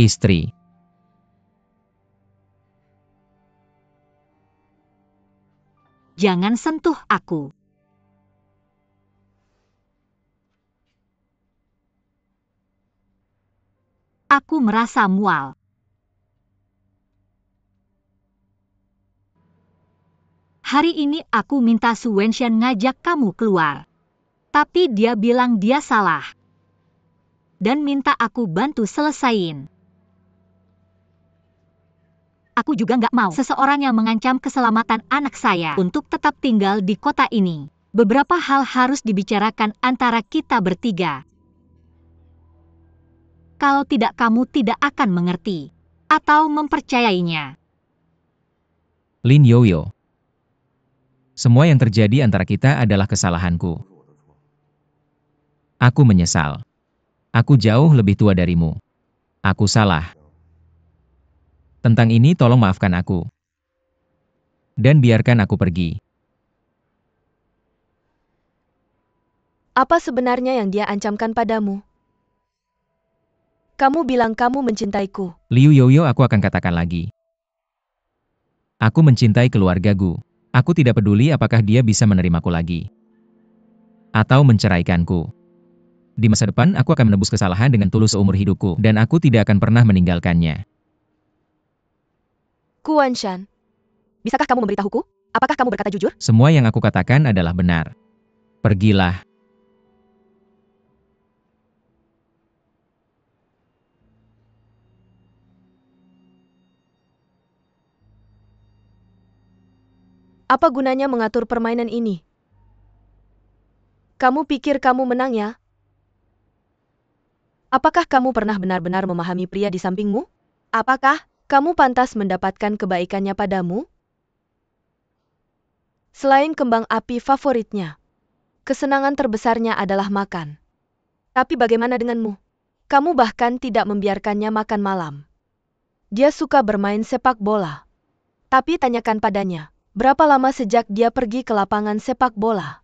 Istri. Jangan sentuh aku. Aku merasa mual. Hari ini aku minta Su Wenshan ngajak kamu keluar. Tapi dia bilang dia salah. Dan minta aku bantu selesain. aku juga nggak mau seseorang yang mengancam keselamatan anak saya untuk tetap tinggal di kota ini. Beberapa hal harus dibicarakan antara kita bertiga. Kalau tidak, kamu tidak akan mengerti atau mempercayainya. Lin Yoyo. Semua yang terjadi antara kita adalah kesalahanku. Aku menyesal. Aku jauh lebih tua darimu. Aku salah. Tentang ini tolong maafkan aku. Dan biarkan aku pergi. Apa sebenarnya yang dia ancamkan padamu? Kamu bilang kamu mencintaiku. Liu Yoyo, aku akan katakan lagi. Aku mencintai keluargaku. Aku tidak peduli apakah dia bisa menerimaku lagi. Atau menceraikanku. Di masa depan aku akan menebus kesalahan dengan tulus seumur hidupku. Dan aku tidak akan pernah meninggalkannya. Kuan Shan, bisakah kamu memberitahuku? Apakah kamu berkata jujur? Semua yang aku katakan adalah benar. Pergilah. Apa gunanya mengatur permainan ini? Kamu pikir kamu menang ya? Apakah kamu pernah benar-benar memahami pria di sampingmu? Apakah kamu pantas mendapatkan kebaikannya padamu? Selain kembang api favoritnya, kesenangan terbesarnya adalah makan. Tapi bagaimana denganmu? Kamu bahkan tidak membiarkannya makan malam. Dia suka bermain sepak bola. Tapi tanyakan padanya, berapa lama sejak dia pergi ke lapangan sepak bola?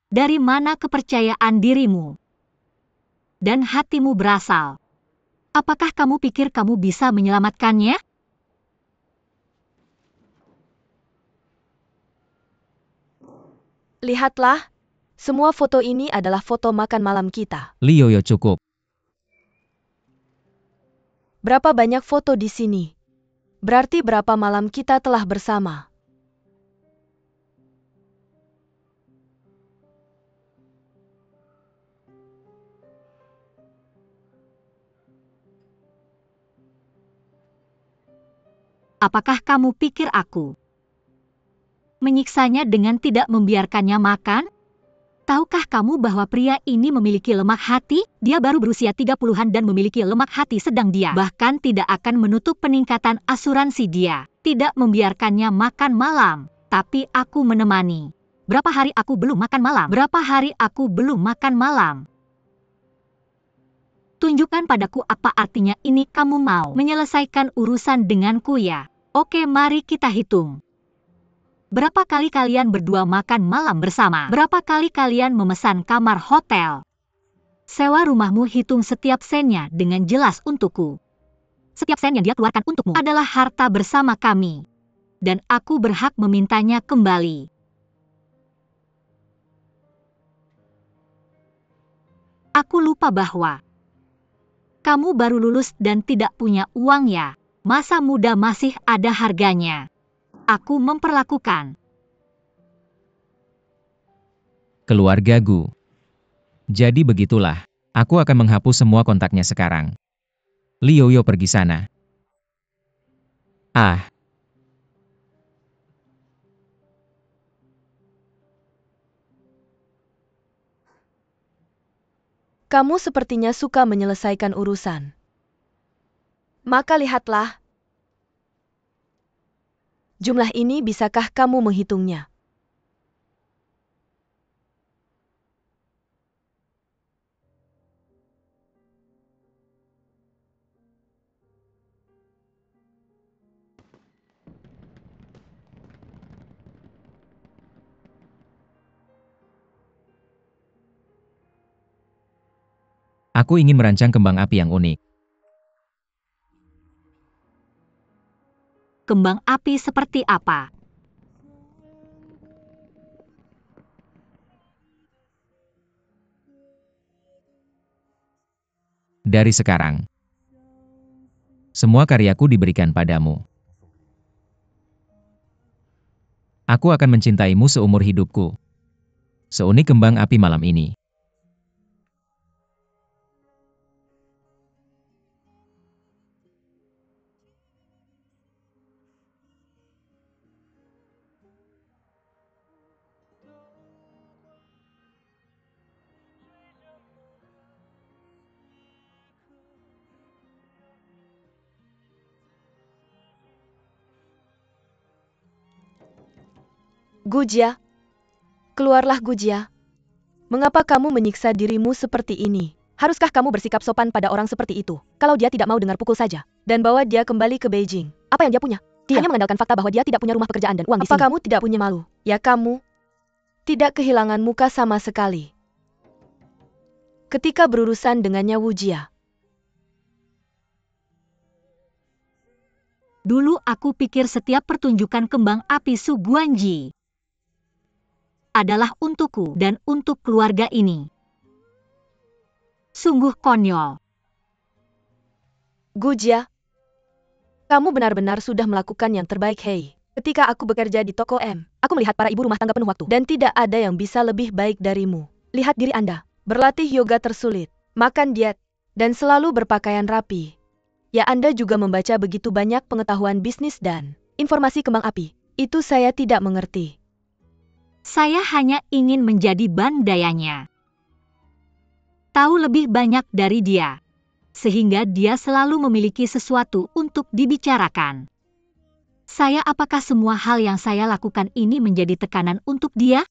Dari mana kepercayaan dirimu dan hatimu berasal? Apakah kamu pikir kamu bisa menyelamatkannya? Lihatlah, semua foto ini adalah foto makan malam kita. Liu Yoyo, cukup. Berapa banyak foto di sini? Berarti berapa malam kita telah bersama? Apakah kamu pikir aku menyiksanya dengan tidak membiarkannya makan? Tahukah kamu bahwa pria ini memiliki lemak hati? Dia baru berusia 30-an dan memiliki lemak hati sedang. Dia bahkan tidak akan menutup peningkatan asuransi dia. Tidak membiarkannya makan malam. Tapi aku menemani. Berapa hari aku belum makan malam? Berapa hari aku belum makan malam? Tunjukkan padaku apa artinya ini. Kamu mau menyelesaikan urusan denganku ya? Oke, mari kita hitung. Berapa kali kalian berdua makan malam bersama? Berapa kali kalian memesan kamar hotel? Sewa rumahmu, hitung setiap sennya dengan jelas untukku. Setiap sen yang dia keluarkan untukmu adalah harta bersama kami. Dan aku berhak memintanya kembali. Aku lupa bahwa kamu baru lulus dan tidak punya uang ya. Masa muda masih ada harganya. Aku memperlakukan Keluargaku. Jadi begitulah. Aku akan menghapus semua kontaknya sekarang. Liu Yoyo pergi sana. Ah. Kamu sepertinya suka menyelesaikan urusan. Maka lihatlah. Jumlah ini bisakah kamu menghitungnya? Aku ingin merancang kembang api yang unik. kembang api seperti apa. Dari sekarang, semua karyaku diberikan padamu. Aku akan mencintaimu seumur hidupku. Seunik kembang api malam ini. Gujia, keluarlah Gujia. Mengapa kamu menyiksa dirimu seperti ini? Haruskah kamu bersikap sopan pada orang seperti itu? Kalau dia tidak mau dengar, pukul saja. Dan bawa dia kembali ke Beijing. Apa yang dia punya? Dia hanya mengandalkan fakta bahwa dia tidak punya rumah pekerjaan dan uang di sini. Apa kamu tidak punya malu? Ya kamu tidak kehilangan muka sama sekali ketika berurusan dengannya Wujia. Dulu aku pikir setiap pertunjukan kembang api Su Guanji adalah untukku dan untuk keluarga ini. Sungguh konyol. Gujia, kamu benar-benar sudah melakukan yang terbaik, Hei. Ketika aku bekerja di toko M, aku melihat para ibu rumah tangga penuh waktu. Dan tidak ada yang bisa lebih baik darimu. Lihat diri Anda, berlatih yoga tersulit, makan diet, dan selalu berpakaian rapi. Ya, Anda juga membaca begitu banyak pengetahuan bisnis dan informasi kembang api. Itu saya tidak mengerti. Saya hanya ingin menjadi bandayanya. Tahu lebih banyak dari dia, sehingga dia selalu memiliki sesuatu untuk dibicarakan. Apakah semua hal yang saya lakukan ini menjadi tekanan untuk dia?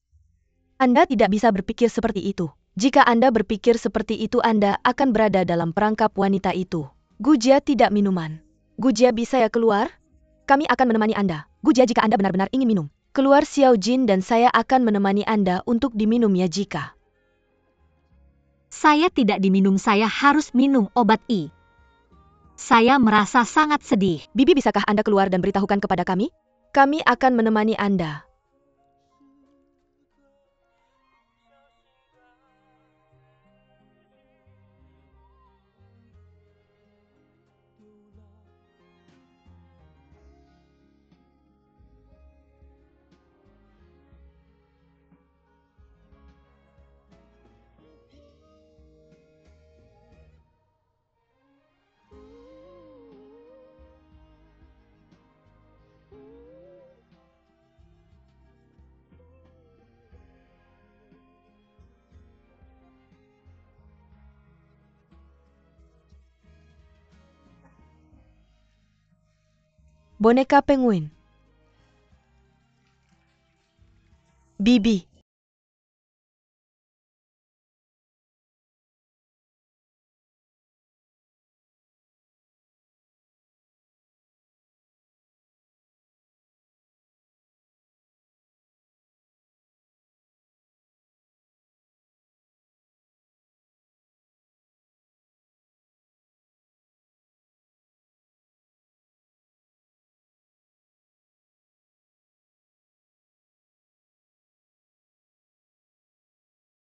Anda tidak bisa berpikir seperti itu. Jika Anda berpikir seperti itu, Anda akan berada dalam perangkap wanita itu. Gujia tidak minuman. Gujia, bisa ya keluar? Kami akan menemani Anda. Gujia, jika Anda benar-benar ingin minum, keluar Xiao Jin dan saya akan menemani Anda untuk diminum ya jika. Saya tidak diminum, saya harus minum obat I. Saya merasa sangat sedih. Bibi, bisakah Anda keluar dan beritahukan kepada kami? Kami akan menemani Anda. Boneka penguin. Bibi,